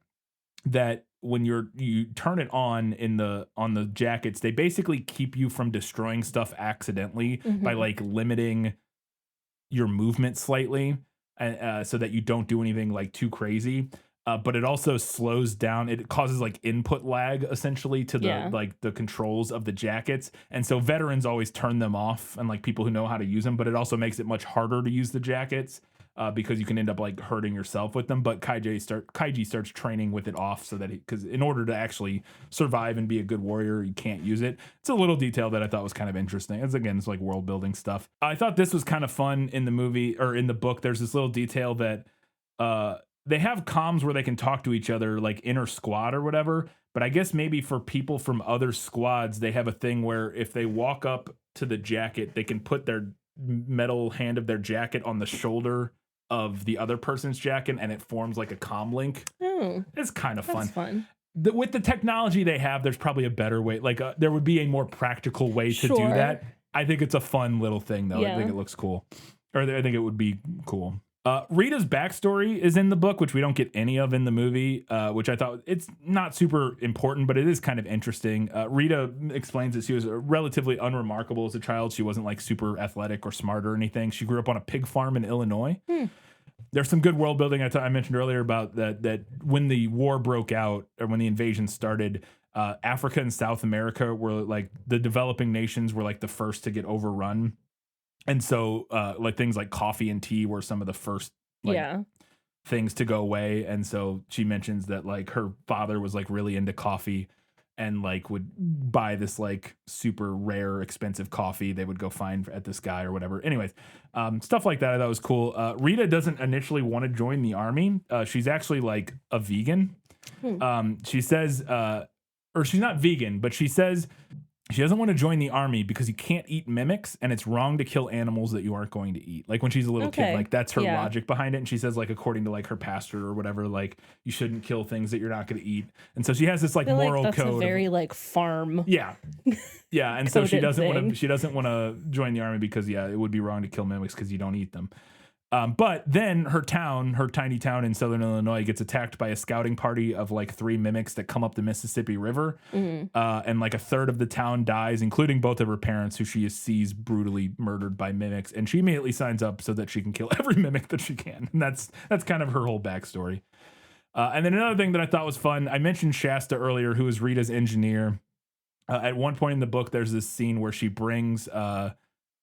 that when you turn it on the jackets, they basically keep you from destroying stuff accidentally by like limiting your movement slightly, so that you don't do anything like too crazy. But it also slows down. It causes like input lag essentially to the controls of the jackets. And so veterans always turn them off, and like people who know how to use them, but it also makes it much harder to use the jackets because you can end up like hurting yourself with them. But Kaiji starts training with it off so that because in order to actually survive and be a good warrior, you can't use it. It's a little detail that I thought was kind of interesting. It's like world building stuff. I thought this was kind of fun in the movie or in the book. There's this little detail that they have comms where they can talk to each other, like inner squad or whatever. But I guess maybe for people from other squads, they have a thing where if they walk up to the jacket, they can put their metal hand of their jacket on the shoulder of the other person's jacket, and it forms like a comm link. Oh, it's kind of fun. That's fun. With the technology they have, there's probably a better way. Like there would be a more practical way to do that. I think it's a fun little thing, though. Yeah. I think it looks cool. Or I think it would be cool. Rita's backstory is in the book, which we don't get any of in the movie, which I thought it's not super important, but it is kind of interesting. Rita explains that she was relatively unremarkable as a child. She wasn't like super athletic or smart or anything. She grew up on a pig farm in Illinois. There's some good world building I mentioned earlier about that when the war broke out or when the invasion started, Africa and South America were like the developing nations were like the first to get overrun. And so like things like coffee and tea were some of the first things to go away. And so she mentions that like her father was like really into coffee and like would buy this like super rare expensive coffee they would go find at this guy or whatever. Anyways, stuff like that I thought was cool. Rita doesn't initially want to join the army. She's actually like a vegan. She says, or she's not vegan, but she says she doesn't want to join the army because you can't eat mimics and it's wrong to kill animals that you aren't going to eat. Like when she's a little kid, like that's her logic behind it. And she says like, according to like her pastor or whatever, like you shouldn't kill things that you're not going to eat. And so she has this like moral that's code. A very like farm. Yeah. Yeah. And so she doesn't want to join the army because it would be wrong to kill mimics because you don't eat them. But then her tiny town in southern Illinois gets attacked by a scouting party of like 3 mimics that come up the Mississippi River. And like a third of the town dies, including both of her parents, who she sees brutally murdered by mimics. And she immediately signs up so that she can kill every mimic that she can. And that's kind of her whole backstory. And then another thing that I thought was fun, I mentioned Shasta earlier, who is Rita's engineer. At one point in the book, there's this scene where she brings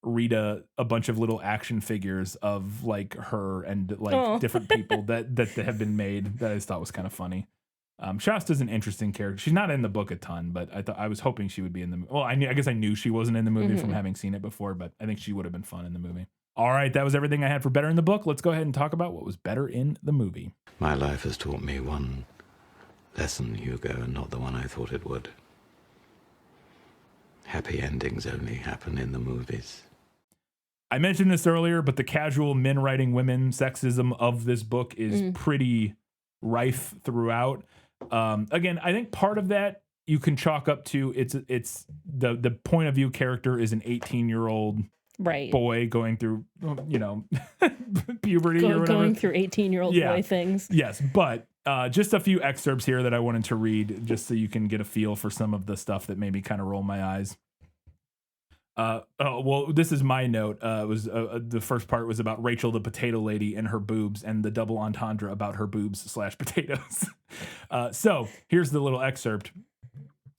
Rita a bunch of little action figures of like her and like different people that have been made that I just thought was kind of funny. Shasta's an interesting character. She's not in the book a ton, but I was hoping she would be in the movie. Well, I guess I knew she wasn't in the movie from having seen it before, but I think she would have been fun in the movie. All right, that was everything I had for better in the book. Let's go ahead and talk about what was better in the movie. My life has taught me one lesson, Hugo, and not the one I thought it would. Happy endings only happen in the movies. I mentioned this earlier, but the casual men writing women sexism of this book is pretty rife throughout. Again, I think part of that you can chalk up to it's the point of view character is an 18-year-old boy going through, puberty or whatever. Going through 18-year-old boy things. Yes, but just a few excerpts here that I wanted to read just so you can get a feel for some of the stuff that maybe kind of roll my eyes. Well, this is my note. It was the first part was about Rachel, the potato lady, and her boobs, and the double entendre about her boobs / potatoes. So here's the little excerpt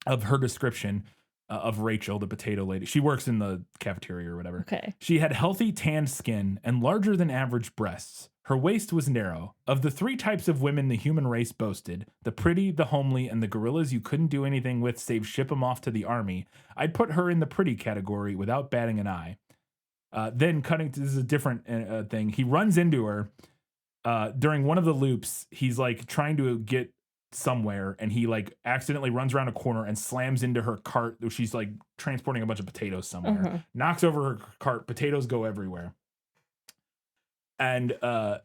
of her description of Rachel, the potato lady. She works in the cafeteria or whatever. Okay. She had healthy tanned skin and larger than average breasts. Her waist was narrow. Of the 3 types of women the human race boasted, the pretty, the homely, and the gorillas you couldn't do anything with save ship 'em off to the army, I'd put her in the pretty category without batting an eye. Then cutting to, this is a different thing. He runs into her during one of the loops. He's like trying to get somewhere and he like accidentally runs around a corner and slams into her cart. She's like transporting a bunch of potatoes somewhere, knocks over her cart. Potatoes go everywhere. And the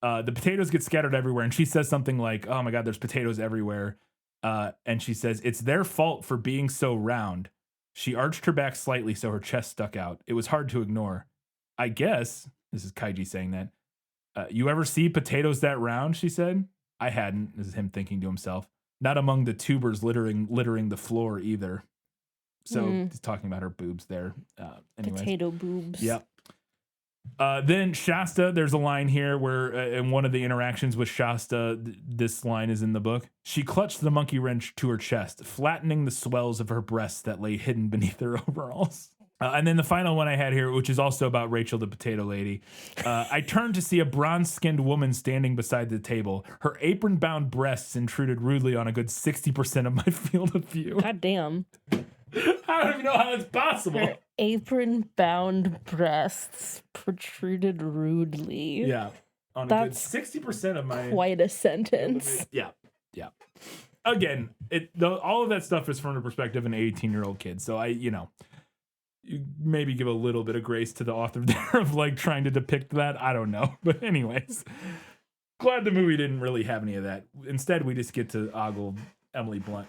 potatoes get scattered everywhere. And she says something like, "Oh my God, there's potatoes everywhere." And she says, "It's their fault for being so round." She arched her back slightly so her chest stuck out. It was hard to ignore. "I guess," this is Kaiji saying that, "you ever see potatoes that round?" she said. I hadn't. This is him thinking to himself. Not among the tubers littering the floor either. So he's talking about her boobs there. Potato boobs. Yep. Then Shasta, there's a line here where in one of the interactions with Shasta, this line is in the book. She clutched the monkey wrench to her chest, flattening the swells of her breasts that lay hidden beneath her overalls. And then the final one I had here, which is also about Rachel, the potato lady. I turned to see a bronze-skinned woman standing beside the table. Her apron-bound breasts intruded rudely on a good 60% of my field of view. God damn. I don't even know how that's possible. Her apron-bound breasts protruded rudely. Yeah. On That's a good 60% of my... Quite a sentence. Yeah. Again, all of that stuff is from the perspective of an 18-year-old kid. So you maybe give a little bit of grace to the author there of like trying to depict that. I don't know. But anyways, glad the movie didn't really have any of that. Instead, we just get to ogle Emily Blunt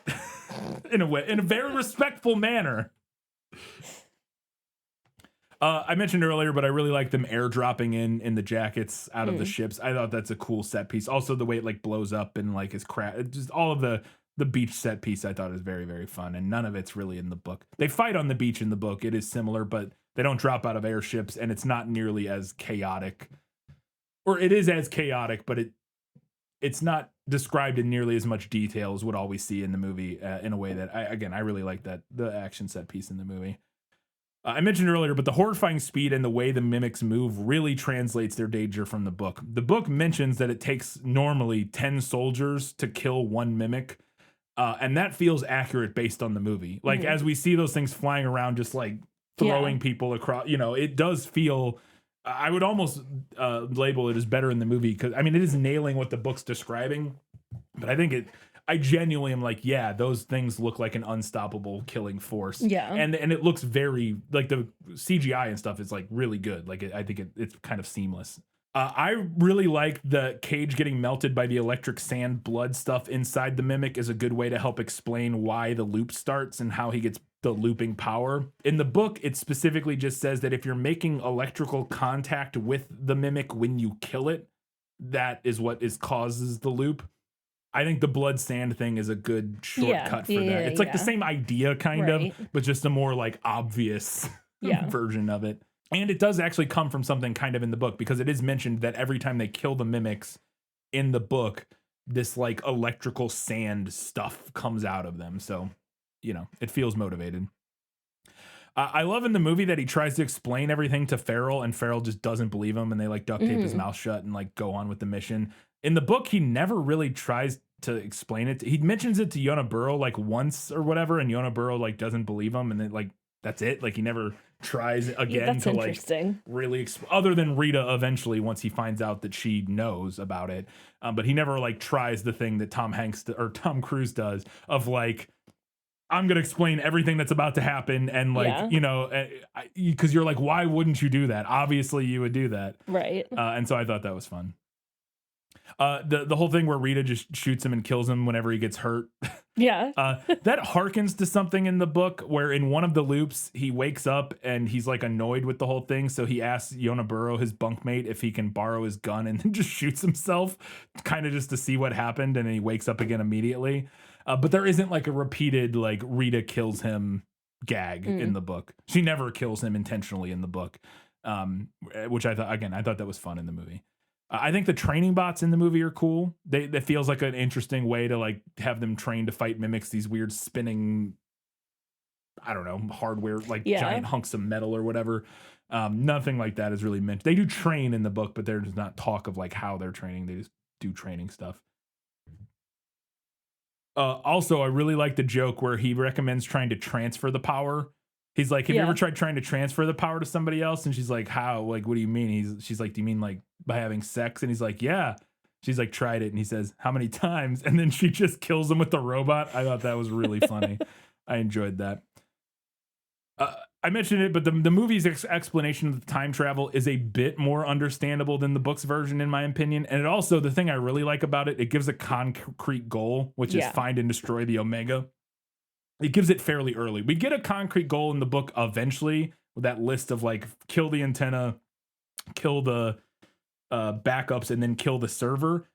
in a very respectful manner. I mentioned earlier, but I really like them airdropping in the jackets out of the ships. I thought that's a cool set piece. Also, the way it like blows up and like is just all of the beach set piece I thought is very, very fun. And none of it's really in the book. They fight on the beach in the book. It is similar, but they don't drop out of airships, and it's not nearly as chaotic or it is as chaotic, but it's not described in nearly as much detail as what all we see in the movie, in a way that I really like that the action set piece in the movie. I mentioned earlier, but the horrifying speed and the way the mimics move really translates their danger from the book. The book mentions that it takes normally 10 soldiers to kill one mimic, and that feels accurate based on the movie. Like, as we see those things flying around, just like throwing people across, it does feel. I would almost label it as better in the movie, because I mean it is nailing what the book's describing, but I genuinely am like, yeah, those things look like an unstoppable killing force. Yeah. And it looks very, like, the CGI and stuff is like really good. Like, I think it's kind of seamless. I really like the Cage getting melted by the electric sand blood stuff inside the mimic is a good way to help explain why the loop starts and how he gets the looping power. In the book, it specifically just says that if you're making electrical contact with the mimic when you kill it, that is what causes the loop. I think the blood sand thing is a good shortcut for that. It's like the same idea kind of, but just a more like obvious version of it. And it does actually come from something kind of in the book, because it is mentioned that every time they kill the mimics in the book, this like electrical sand stuff comes out of them. So, it feels motivated. I love in the movie that he tries to explain everything to Farrell, and Farrell just doesn't believe him, and they like duct tape his mouth shut and like go on with the mission. In the book, he never really tries to explain it. He mentions it to Yona Burrow like once or whatever, and Yona Burrow like doesn't believe him, and then like that's it. Like he never tries again to like really other than Rita eventually once he finds out that she knows about it. But he never like tries the thing that or Tom Cruise does of like, I'm going to explain everything that's about to happen. And like, because you're like, why wouldn't you do that? Obviously you would do that. Right. And so I thought that was fun. The whole thing where Rita just shoots him and kills him whenever he gets hurt. Yeah. That harkens to something in the book where in one of the loops, he wakes up and he's like annoyed with the whole thing. So he asks Yona Burrow, his bunkmate, if he can borrow his gun, and then just shoots himself kind of just to see what happened. And then he wakes up again immediately. But there isn't like a repeated like Rita kills him gag in the book. She never kills him intentionally in the book, which I thought that was fun in the movie. I think the training bots in the movie are cool. That feels like an interesting way to like have them trained to fight mimics, these weird spinning, I don't know, hardware, like giant hunks of metal or whatever. Nothing like that is really meant. They do train in the book, but there's not talk of like how they're training. They just do training stuff. Also, I really like the joke where he recommends trying to transfer the power. He's like, have you ever tried trying to transfer the power to somebody else? And she's like, how? Like, what do you mean? She's like, do you mean like by having sex? And he's like, yeah. She's like, tried it. And he says, how many times? And then she just kills him with the robot. I thought that was really funny. I enjoyed that. I mentioned it, but the movie's explanation of the time travel is a bit more understandable than the book's version, in my opinion. And it also, the thing I really like about it, it gives a concrete goal, which is find and destroy the Omega. It gives it fairly early. We get a concrete goal in the book eventually with that list of like kill the antenna, kill the backups, and then kill the server.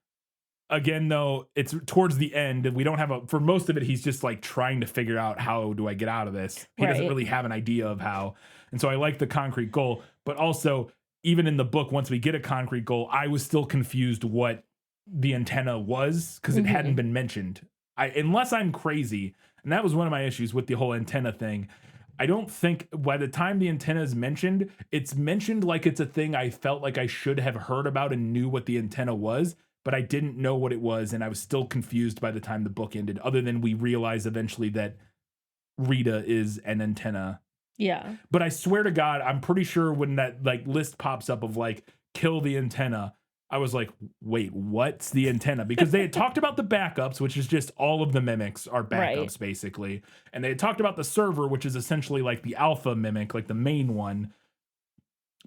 Again, though, it's towards the end, and we don't have for most of it, he's just like trying to figure out, how do I get out of this? He doesn't really have an idea of how. And so I like the concrete goal, but also even in the book, once we get a concrete goal, I was still confused what the antenna was, because it hadn't been mentioned. Unless I'm crazy, and that was one of my issues with the whole antenna thing. I don't think by the time the antenna is mentioned, it's mentioned like it's a thing I felt like I should have heard about and knew what the antenna was, but I didn't know what it was, and I was still confused by the time the book ended, other than we realize eventually that Rita is an antenna. Yeah. But I swear to God, I'm pretty sure when that like list pops up of like, kill the antenna, I was like, wait, what's the antenna? Because they had talked about the backups, which is just all of the mimics are backups, basically. And they had talked about the server, which is essentially like the alpha mimic, like the main one.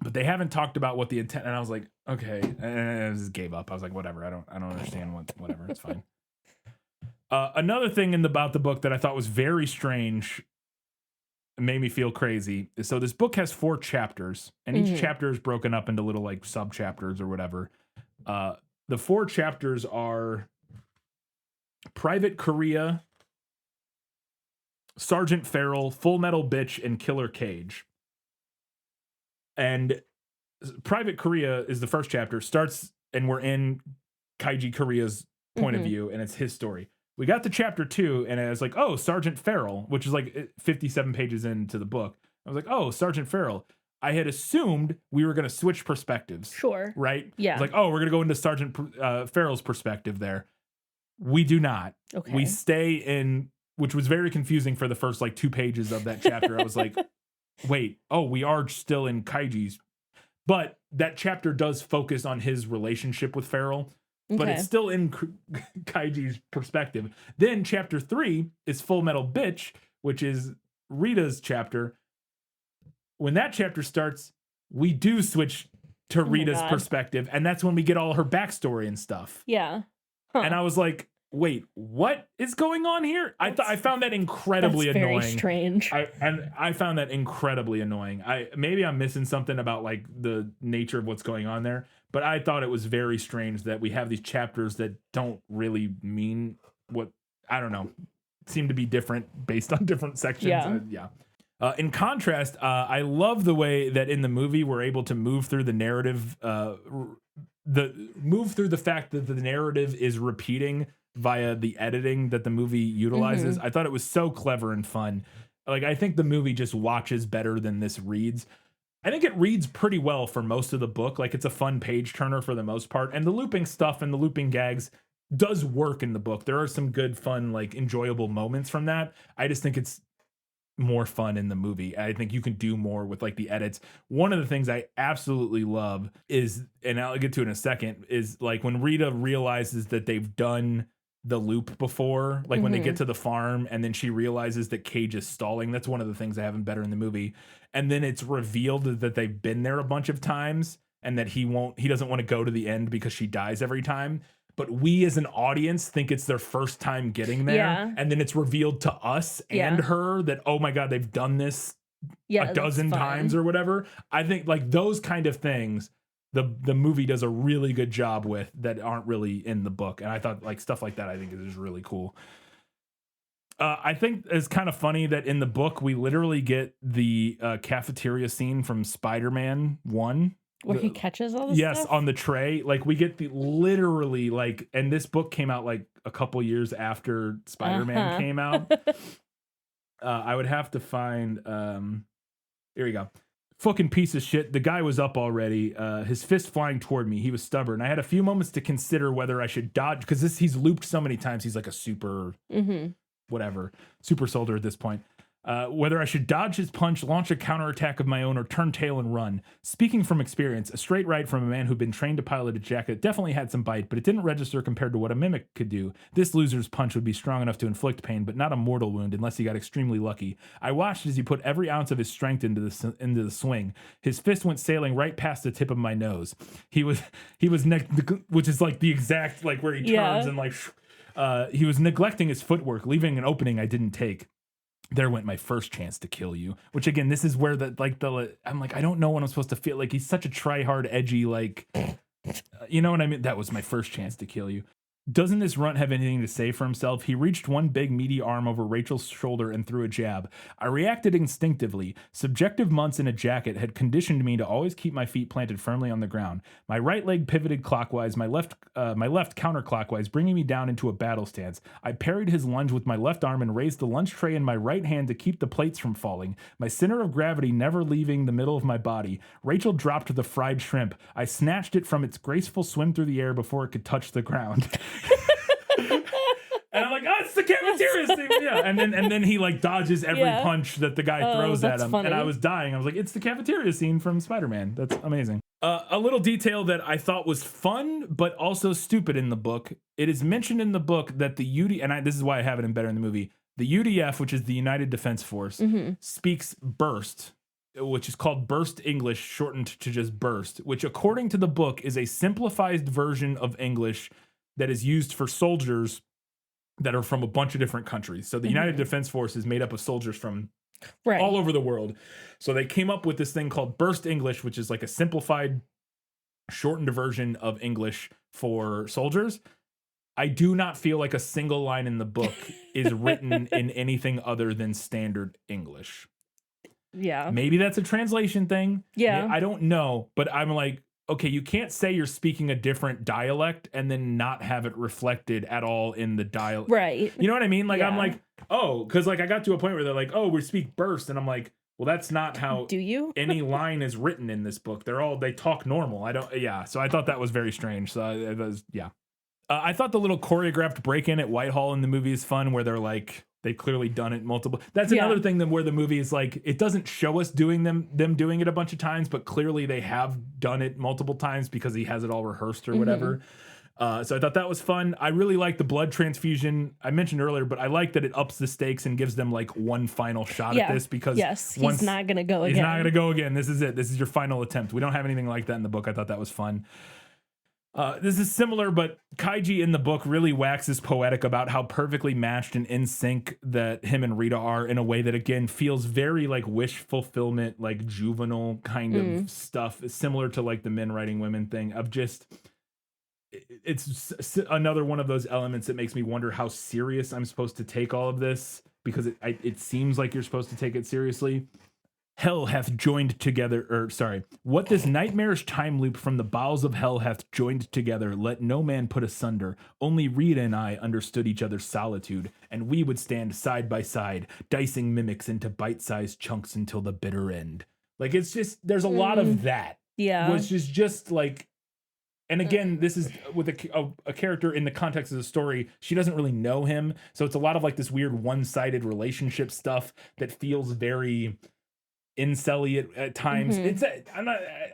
But they haven't talked about what the antenna. And I was like, okay. And I just gave up. I was like, whatever. I don't understand whatever. It's fine. Another thing about the book that I thought was very strange, made me feel crazy. So this book has 4 chapters, and each chapter is broken up into little like sub chapters or whatever. The 4 chapters are Private Korea, Sergeant Farrell, Full Metal Bitch, and Killer Cage. And Private Korea is the first chapter, starts and we're in Kaiji Korea's point of view, and it's his story. We got to chapter 2, and it was like, oh, Sergeant Farrell, which is like 57 pages into the book. I was like, oh, Sergeant Farrell. I had assumed we were going to switch perspectives. Sure. Right? Yeah. It's like, oh, we're going to go into Sergeant Farrell's perspective there. We do not. Okay. We stay in, which was very confusing for the first like 2 pages of that chapter. I was like, wait, oh, we are still in Kaiji's. But that chapter does focus on his relationship with Farrell. But it's still in Kaiji's perspective. Then chapter 3 is Full Metal Bitch, which is Rita's chapter. When that chapter starts, we do switch to Rita's perspective, and that's when we get all her backstory and stuff. Yeah. Huh. And I was like, wait, what is going on here? I found that incredibly annoying. Very strange. I found that incredibly annoying. Maybe I'm missing something about like the nature of what's going on there, but I thought it was very strange that we have these chapters that don't really mean what, I don't know, seem to be different based on different sections. Yeah. In contrast, I love the way that in the movie we're able to move through the narrative, move through the fact that the narrative is repeating via the editing that the movie utilizes. I thought it was so clever and fun. Like, I think the movie just watches better than this reads. I think it reads pretty well for most of the book. Like, it's a fun page turner for the most part. And the looping stuff and the looping gags does work in the book. There are some good, fun, like, enjoyable moments from that. I just think it's more fun in the movie. I think you can do more with like the edits. One of the things I absolutely love is, and I'll get to it in a second, is like when Rita realizes that they've done the loop before, like when they get to the farm and then she realizes that Cage is stalling. That's one of the things I have better in the movie. And then it's revealed that they've been there a bunch of times and that he doesn't want to go to the end because she dies every time. But we as an audience think it's their first time getting there. Yeah. And then it's revealed to us and her that, oh my God, they've done this a dozen times or whatever. I think like those kind of things, the movie does a really good job with that aren't really in the book. And I thought like stuff like that, I think is really cool. I think it's kind of funny that in the book, we literally get the cafeteria scene from Spider-Man 1. Where he catches all this stuff? On the tray. Like we get the literally like, and this book came out like a couple years after Spider-Man came out. I would have to find, here we go. Fucking piece of shit. The guy was up already. His fist flying toward me. He was stubborn. I had a few moments to consider whether I should dodge because he's looped so many times. He's like a super, whatever, super soldier at this point. Whether I should dodge his punch, launch a counterattack of my own, or turn tail and run. Speaking from experience, a straight right from a man who'd been trained to pilot a jacket definitely had some bite, but it didn't register compared to what a mimic could do. This loser's punch would be strong enough to inflict pain, but not a mortal wound unless he got extremely lucky. I watched as he put every ounce of his strength into the swing. His fist went sailing right past the tip of my nose. He was which is like the exact like where he turns and like he was neglecting his footwork, leaving an opening I didn't take. There went my first chance to kill you. Which again, this is where I'm like, I don't know what I'm supposed to feel like. He's such a try-hard, edgy, like, you know what I mean? That was my first chance to kill you. Doesn't this runt have anything to say for himself? He reached one big meaty arm over Rachel's shoulder and threw a jab. I reacted instinctively. Subjective months in a jacket had conditioned me to always keep my feet planted firmly on the ground. My right leg pivoted clockwise, my left counterclockwise, bringing me down into a battle stance. I parried his lunge with my left arm and raised the lunch tray in my right hand to keep the plates from falling, my center of gravity never leaving the middle of my body. Rachel dropped the fried shrimp. I snatched it from its graceful swim through the air before it could touch the ground. And I'm like, oh, it's the cafeteria scene. Yeah. And then he like dodges every punch that the guy throws at him. Funny. And I was dying. I was like, it's the cafeteria scene from Spider-Man. That's amazing. A little detail that I thought was fun, but also stupid in the book. It is mentioned in the book that the this is why I have it in better in the movie. The UDF, which is the United Defense Force, speaks burst, which is called burst English, shortened to just burst, which according to the book is a simplified version of English that is used for soldiers that are from a bunch of different countries. So the United Defense Force is made up of soldiers from all over the world. So they came up with this thing called burst English, which is like a simplified, shortened version of English for soldiers. I do not feel like a single line in the book is written in anything other than standard English. Yeah. Maybe that's a translation thing. Yeah. I don't know, but I'm like, okay, you can't say you're speaking a different dialect and then not have it reflected at all in the dialect. Right. You know what I mean? Like, I'm Yeah. like, oh, because like I got to a point where they're like, oh, we speak burst. And I'm like, well, that's not how Do you? any line is written in this book. They talk normal. I don't, yeah. So I thought that was very strange. So it was, yeah. I thought the little choreographed break-in at Whitehall in the movie is fun, where they're like, they've clearly done it multiple. That's another thing that where the movie is like, it doesn't show us doing them doing it a bunch of times, but clearly they have done it multiple times because he has it all rehearsed or whatever. So I thought that was fun. I really like the blood transfusion I mentioned earlier, but I like that it ups the stakes and gives them like one final shot at this because he's not going to go again. He's not going to go again. This is it. This is your final attempt. We don't have anything like that in the book. I thought that was fun. This is similar, but Kaiji in the book really waxes poetic about how perfectly matched and in sync that him and Rita are in a way that, again, feels very like wish fulfillment, like juvenile kind of stuff, similar to like the men writing women thing of just, it's another one of those elements that makes me wonder how serious I'm supposed to take all of this, because it seems like you're supposed to take it seriously. Hell hath joined together, what this nightmarish time loop from the bowels of hell hath joined together, let no man put asunder. Only Rita and I understood each other's solitude, and we would stand side by side, dicing mimics into bite-sized chunks until the bitter end. Like, it's just, there's a lot of that. Yeah. Which is just like, and again, this is with a character in the context of the story. She doesn't really know him, so it's a lot of like this weird one-sided relationship stuff that feels very incel-y at times. It's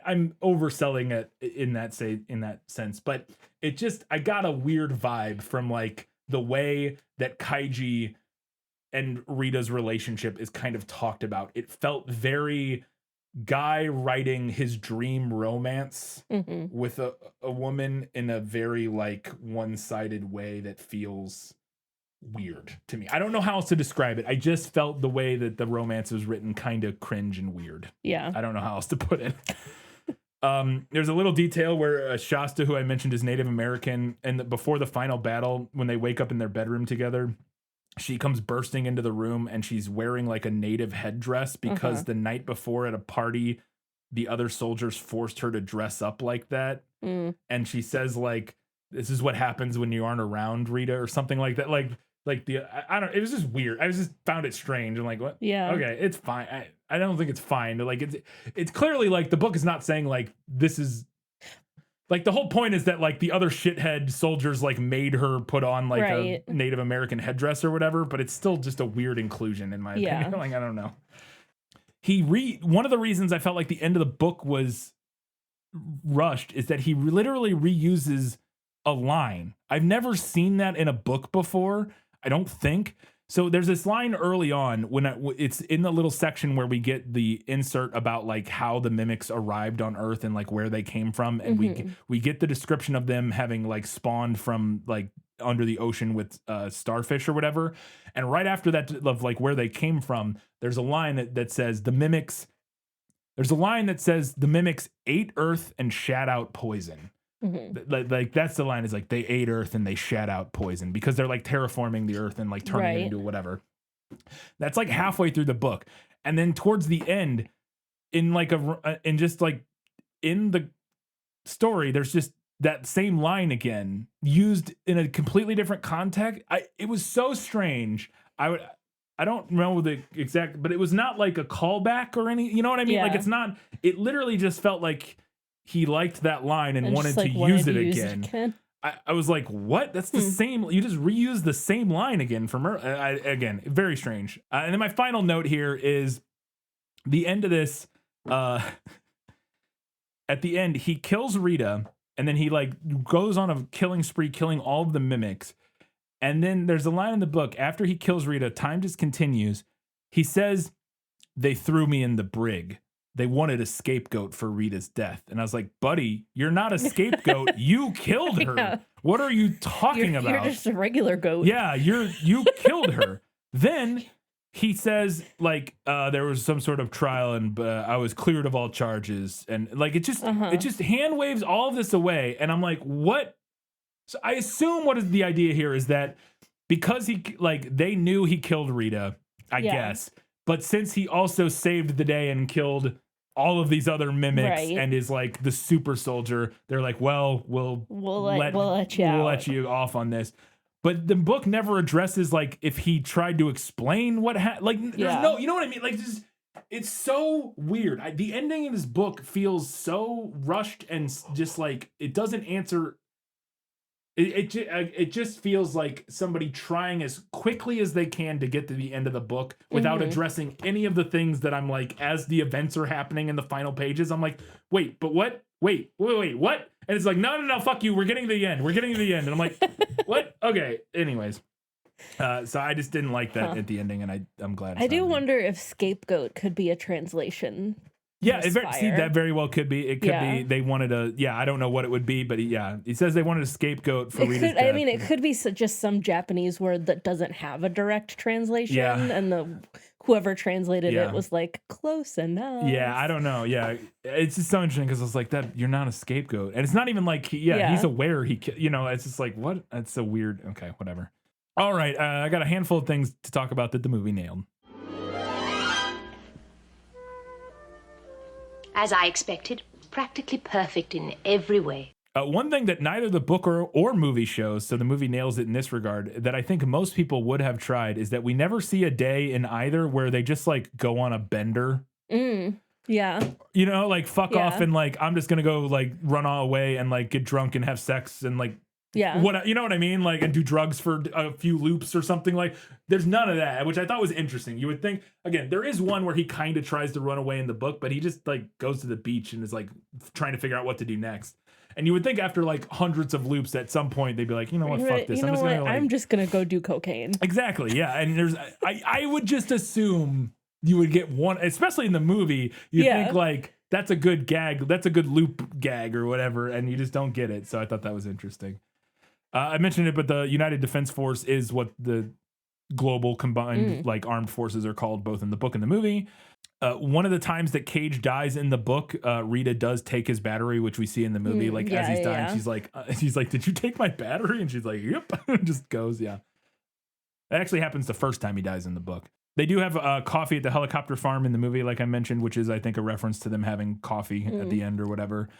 I'm overselling it in that sense, but it just, I got a weird vibe from like the way that Kaiji and Rita's relationship is kind of talked about. It felt very guy writing his dream romance with a woman in a very like one-sided way that feels weird to me. I don't know how else to describe it. I just felt the way that the romance was written kind of cringe and weird. Yeah. I don't know how else to put it. There's a little detail where Shasta, who I mentioned is Native American, and before the final battle, when they wake up in their bedroom together, she comes bursting into the room and she's wearing like a native headdress because the night before at a party, the other soldiers forced her to dress up like that. And she says like, this is what happens when you aren't around, Rita, or something like that. I don't, it was just weird. I just found it strange. I'm like, what? Yeah. Okay, it's fine. I don't think it's fine. Like, it's clearly like the book is not saying like this is like, the whole point is that like the other shithead soldiers like made her put on like a Native American headdress or whatever, but it's still just a weird inclusion in my opinion. Like, I don't know. One of the reasons I felt like the end of the book was rushed is that he literally reuses a line. I've never seen that in a book before, I don't think. So there's this line early on when it's in the little section where we get the insert about like how the mimics arrived on Earth and like where they came from, and we get the description of them having like spawned from like under the ocean with starfish or whatever. And right after that, of like where they came from, there's a line that says the mimics. There's a line that says the mimics ate Earth and shat out poison. Like that's the line, is like they ate Earth and they shat out poison because they're like terraforming the Earth and like turning it into whatever. That's like halfway through the book, and then towards the end, in like in just like in the story, there's just that same line again used in a completely different context. It was so strange. I don't know the exact, but it was not like a callback or any. You know what I mean? Like it's not. It literally just felt like he liked that line and wanted to use it again. I was like, what? That's the same. You just reuse the same line again from her. Again, very strange. And then my final note here is the end of this. At the end, he kills Rita, and then he like goes on a killing spree, killing all of the mimics. And then there's a line in the book after he kills Rita. Time just continues. He says, "They threw me in the brig. They wanted a scapegoat for Rita's death." And I was like, buddy, you're not a scapegoat. You killed her. Yeah. What are you talking about? You're just a regular goat. Yeah, you killed her. Then he says, like, there was some sort of trial and I was cleared of all charges. And like, it just hand waves all of this away. And I'm like, what? So I assume what is the idea here is that because they knew he killed Rita, I guess. But since he also saved the day and killed all of these other mimics Right. and is like the super soldier. They're like, well, we'll let you off on this. But the book never addresses like if he tried to explain what there's no, you know what I mean? Like just it's so weird. The ending of this book feels so rushed and just like it doesn't answer. It just feels like somebody trying as quickly as they can to get to the end of the book without addressing any of the things that I'm like, as the events are happening in the final pages, I'm like, wait, but what? Wait, what? And it's like, no, fuck you. We're getting to the end. And I'm like, what? Okay. Anyways. So I just didn't like that at the ending, and I'm glad. I do wonder if scapegoat could be a translation. Yeah, that very well could be. It could be they wanted I don't know what it would be, but he says they wanted a scapegoat for Rita's death. I mean, it could be just some Japanese word that doesn't have a direct translation, and whoever translated it was like, close enough. Yeah, I don't know. Yeah, it's just so interesting because I was like, that you're not a scapegoat, and it's not even like he's aware it's just like, what? That's so weird. Okay, whatever. All right, I got a handful of things to talk about that the movie nailed. As I expected, practically perfect in every way. One thing that neither the book or movie shows, so the movie nails it in this regard, that I think most people would have tried, is that we never see a day in either where they just like go on a bender. Yeah. You know, like fuck off and like, I'm just going to go like run away and like get drunk and have sex and like, what, you know what I mean? Like, and do drugs for a few loops or something. Like, there's none of that, which I thought was interesting. You would think, again, there is one where he kind of tries to run away in the book, but he just like goes to the beach and is like trying to figure out what to do next. And you would think after like hundreds of loops, at some point they'd be like, you know what, fuck this. I'm just gonna go do cocaine. Exactly, yeah. And I would just assume you would get one, especially in the movie. You think like that's a good gag, that's a good loop gag or whatever, and you just don't get it. So I thought that was interesting. I mentioned it, but the United Defense Force is what the global combined like armed forces are called, both in the book and the movie. One of the times that Cage dies in the book, Rita does take his battery, which we see in the movie. As he's dying, she's like, "Did you take my battery?" And she's like, "Yep." Just goes, yeah. That actually happens the first time he dies in the book. They do have coffee at the helicopter farm in the movie, like I mentioned, which is, I think, a reference to them having coffee at the end or whatever.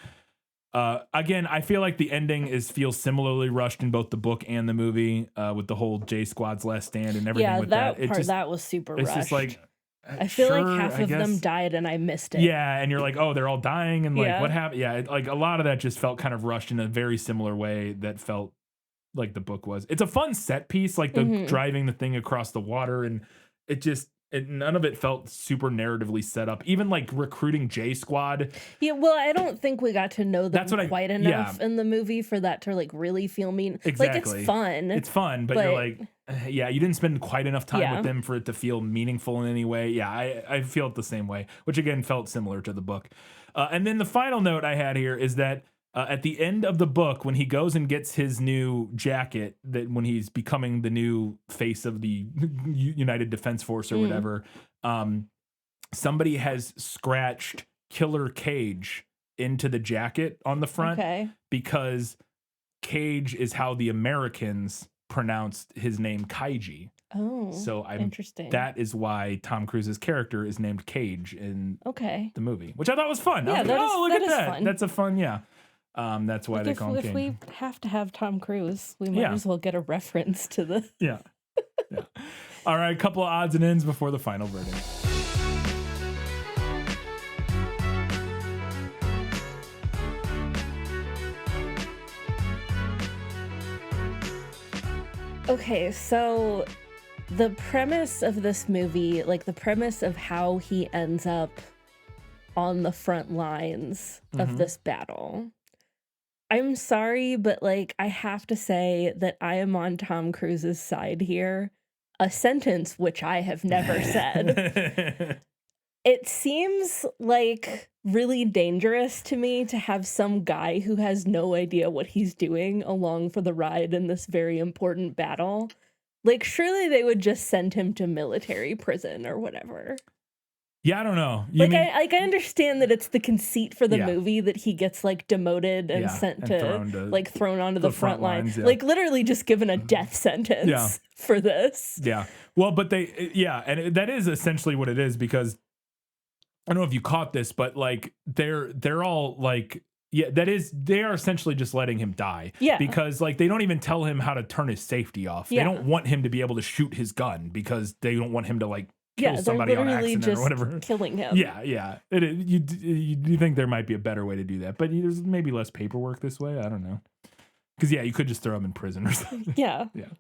Again, I feel like the ending feels similarly rushed in both the book and the movie, with the whole J Squad's last stand and everything. With that that was super rushed. It's just like, I feel like half of them died and I missed it. Yeah, and you're like, oh, they're all dying, and like, what happened? Yeah, like a lot of that just felt kind of rushed in a very similar way that felt like the book was. It's a fun set piece, like the driving the thing across the water, and none of it felt super narratively set up. Even like recruiting J Squad. Yeah, well, I don't think we got to know them quite enough in the movie for that to like really feel mean. Exactly. Like it's fun, but you're like, you didn't spend quite enough time with them for it to feel meaningful in any way. Yeah, I feel it the same way, which again felt similar to the book. And then the final note I had here is that at the end of the book, when he goes and gets his new jacket, that when he's becoming the new face of the United Defense Force or whatever, somebody has scratched Killer Cage into the jacket on the front because Cage is how the Americans pronounced his name, Kaiji. Oh, so interesting. That is why Tom Cruise's character is named Cage in the movie, which I thought was fun. Yeah, I was like, look at that. Fun. That's a fun, that's why they call him Cage. If we have to have Tom Cruise, we might as well get a reference to the... Yeah. All right, a couple of odds and ends before the final verdict. Okay, so the premise of this movie, like the premise of how he ends up on the front lines of this battle. I'm sorry, but like I have to say that I am on Tom Cruise's side here. A sentence which I have never said. It seems like really dangerous to me to have some guy who has no idea what he's doing along for the ride in this very important battle. Like, surely they would just send him to military prison or whatever. Yeah, I don't know. I understand that it's the conceit for the movie that he gets like demoted and sent to thrown onto the front line. Like literally just given a death sentence for this. Yeah. Well, but that is essentially what it is, because I don't know if you caught this, but like they're all like, yeah, they are essentially just letting him die. Yeah. Because like they don't even tell him how to turn his safety off. Yeah. They don't want him to be able to shoot his gun because they don't want him to like kill somebody on accident or whatever. Killing him. Yeah. You think there might be a better way to do that, but there's maybe less paperwork this way. I don't know. Because you could just throw him in prison or something. Yeah. Yeah.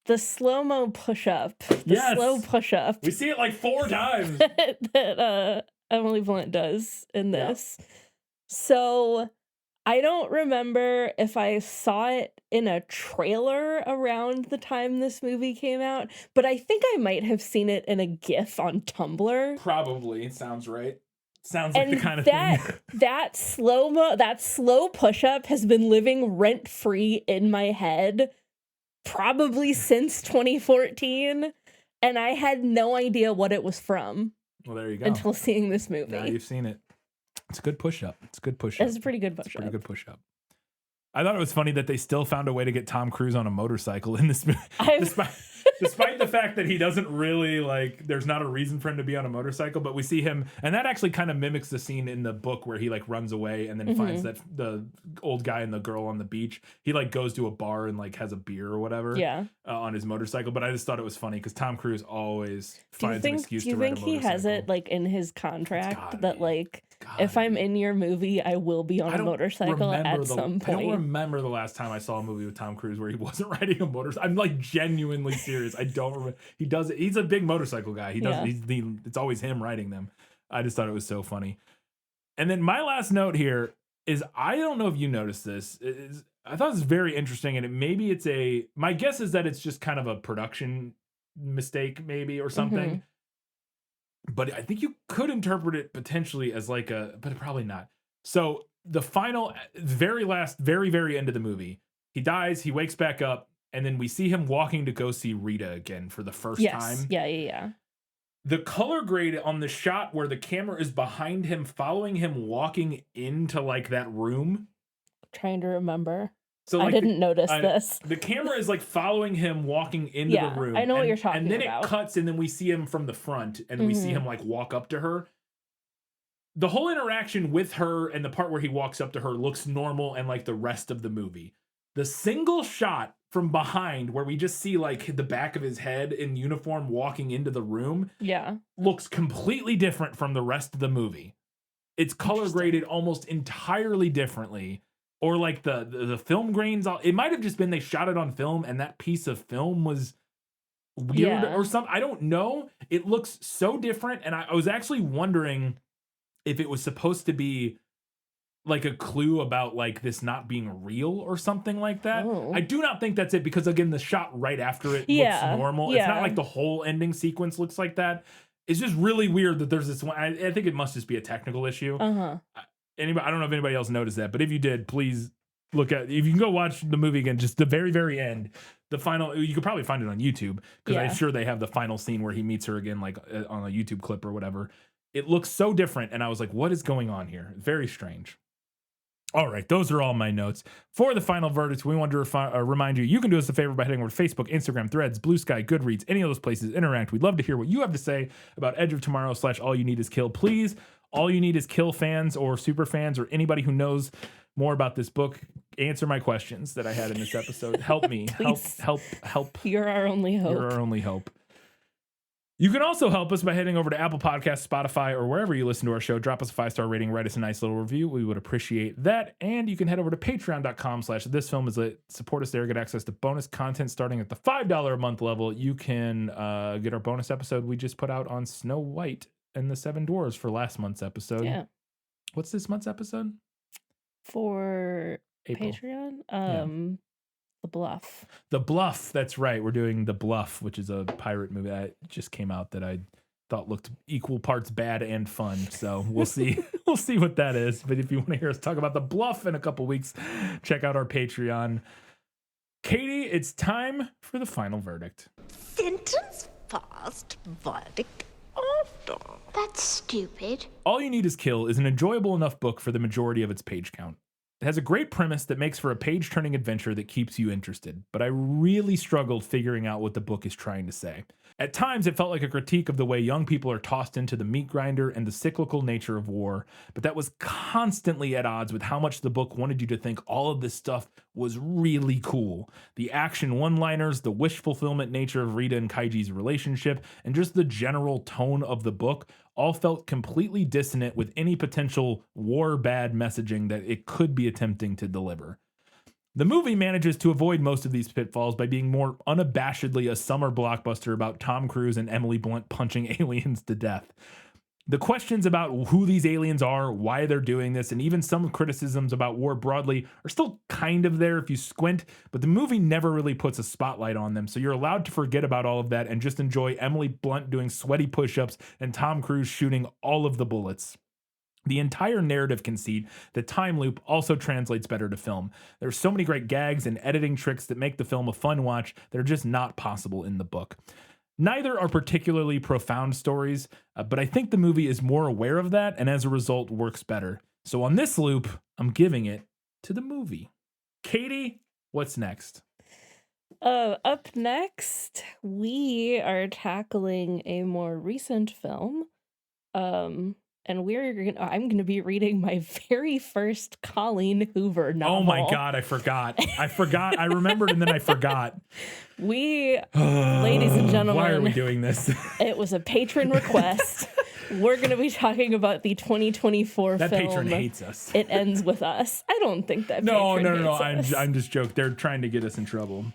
The slow-mo push-up. Slow push-up. We see it like 4 times. that Emily Blunt does in this. Yeah. So I don't remember if I saw it in a trailer around the time this movie came out, but I think I might have seen it in a GIF on Tumblr. Probably. It sounds right. Sounds like the kind of thing. That slow push-up has been living rent-free in my head probably since 2014, and I had no idea what it was from. Well, there you go. Until seeing this movie. Now you've seen it. It's a good push-up. It's a pretty good push-up. I thought it was funny that they still found a way to get Tom Cruise on a motorcycle in this movie. Despite the fact that he doesn't really, like, there's not a reason for him to be on a motorcycle, but we see him, and that actually kind of mimics the scene in the book where he, like, runs away and then finds that the old guy and the girl on the beach. He, like, goes to a bar and, like, has a beer or whatever on his motorcycle, but I just thought it was funny because Tom Cruise always finds an excuse to ride a motorcycle. Do you think he has it, like, in his contract that, like, if I'm in your movie, I will be on a motorcycle at some point? I don't remember the last time I saw a movie with Tom Cruise where he wasn't riding a motorcycle. I'm, like, genuinely serious. I don't remember. He does it. He's a big motorcycle guy. He does. Yeah. It's always him riding them. I just thought it was so funny. And then my last note here is, I don't know if you noticed this. I thought it was very interesting, and my guess is that it's just kind of a production mistake, maybe, or something. But I think you could interpret it potentially as like but probably not. So the final, very last, very, very end of the movie, he dies, he wakes back up, and then we see him walking to go see Rita again for the first time. Yeah. The color grade on the shot where the camera is behind him, following him walking into like that room. Trying to remember. So like I didn't notice this. The camera is like following him walking into the room. I know what you're talking about. And then it cuts, and then we see him from the front, and we see him like walk up to her. The whole interaction with her and the part where he walks up to her looks normal and like the rest of the movie. The single shot from behind where we just see like the back of his head in uniform walking into the room looks completely different from the rest of the movie. It's color graded almost entirely differently. Or like the film grains, it might have just been they shot it on film and that piece of film was weird or something. I don't know. It looks so different, and I was actually wondering if it was supposed to be like a clue about like this not being real or something like that. Oh. I do not think that's it, because again, the shot right after it looks normal. It's not like the whole ending sequence looks like that. It's just really weird that there's this one. I think it must just be a technical issue. I don't know if anybody else noticed that, but if you did, please look at, if you can go watch the movie again, just the very, very end, the final, you could probably find it on YouTube, because I'm sure they have the final scene where he meets her again, like on a YouTube clip or whatever. It looks so different, and I was like, what is going on here? Very strange. All right, those are all my notes. For the final verdict, we wanted to remind you, you can do us a favor by heading over to Facebook, Instagram, Threads, Blue Sky, Goodreads, any of those places. Interact. We'd love to hear what you have to say about Edge of Tomorrow / All You Need Is Kill. Please, All You Need Is Kill fans or super fans or anybody who knows more about this book, answer my questions that I had in this episode. Help me. help. You're our only hope. You're our only hope. You can also help us by heading over to Apple Podcasts, Spotify, or wherever you listen to our show. Drop us a 5-star rating, write us a nice little review. We would appreciate that. And you can head over to patreon.com/thisfilmislit. Support us there, get access to bonus content starting at the $5 a month level. You can get our bonus episode we just put out on Snow White and the Seven Dwarves for last month's episode. Yeah. What's this month's episode? For April. Patreon? The Bluff. The Bluff, that's right. We're doing The Bluff, which is a pirate movie that just came out that I thought looked equal parts bad and fun. So we'll see. We'll see what that is. But if you want to hear us talk about The Bluff in a couple weeks, check out our Patreon. Katie, it's time for the final verdict. Sentence fast, verdict after. That's stupid. All You Need Is Kill is an enjoyable enough book for the majority of its page count. It has a great premise that makes for a page-turning adventure that keeps you interested, but I really struggled figuring out what the book is trying to say. At times, it felt like a critique of the way young people are tossed into the meat grinder and the cyclical nature of war, but that was constantly at odds with how much the book wanted you to think all of this stuff was really cool. The action one-liners, the wish fulfillment nature of Rita and Kaiji's relationship, and just the general tone of the book all felt completely dissonant with any potential war bad messaging that it could be attempting to deliver. The movie manages to avoid most of these pitfalls by being more unabashedly a summer blockbuster about Tom Cruise and Emily Blunt punching aliens to death. The questions about who these aliens are, why they're doing this, and even some criticisms about war broadly are still kind of there if you squint, but the movie never really puts a spotlight on them, so you're allowed to forget about all of that and just enjoy Emily Blunt doing sweaty push-ups and Tom Cruise shooting all of the bullets. The entire narrative conceit, the time loop, also translates better to film. There's so many great gags and editing tricks that make the film a fun watch that are just not possible in the book. Neither are particularly profound stories, but I think the movie is more aware of that and as a result works better. So on this loop, I'm giving it to the movie. Katie, what's next? Up next, we are tackling a more recent film. And I'm going to be reading my very first Colleen Hoover novel. Oh my God, I forgot. I remembered and then I forgot. Ladies and gentlemen. Why are we doing this? It was a patron request. We're going to be talking about the 2024 that film. That patron hates us. It Ends With Us. I don't think that No. hates us. I'm just joking. They're trying to get us in trouble.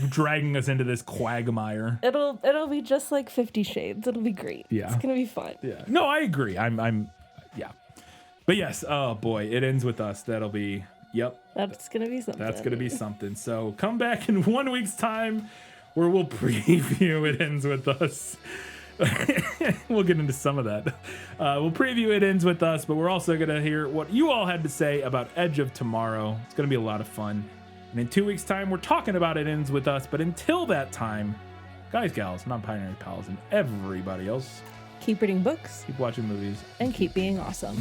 Dragging us into this quagmire. It'll be just like 50 Shades. It'll be great. Yeah. It's gonna be fun. Yeah. No, I agree. Yeah. But yes, oh boy, It Ends With Us. That'll be, yep. That's gonna be something. That's gonna be something. So come back in 1 week's time where we'll preview It Ends With Us. We'll get into some of that. We'll preview It Ends With Us, but we're also gonna hear what you all had to say about Edge of Tomorrow. It's gonna be a lot of fun. And in 2 weeks' time, we're talking about It Ends With Us. But until that time, guys, gals, non-binary pals, and everybody else, keep reading books, keep watching movies, and keep being awesome.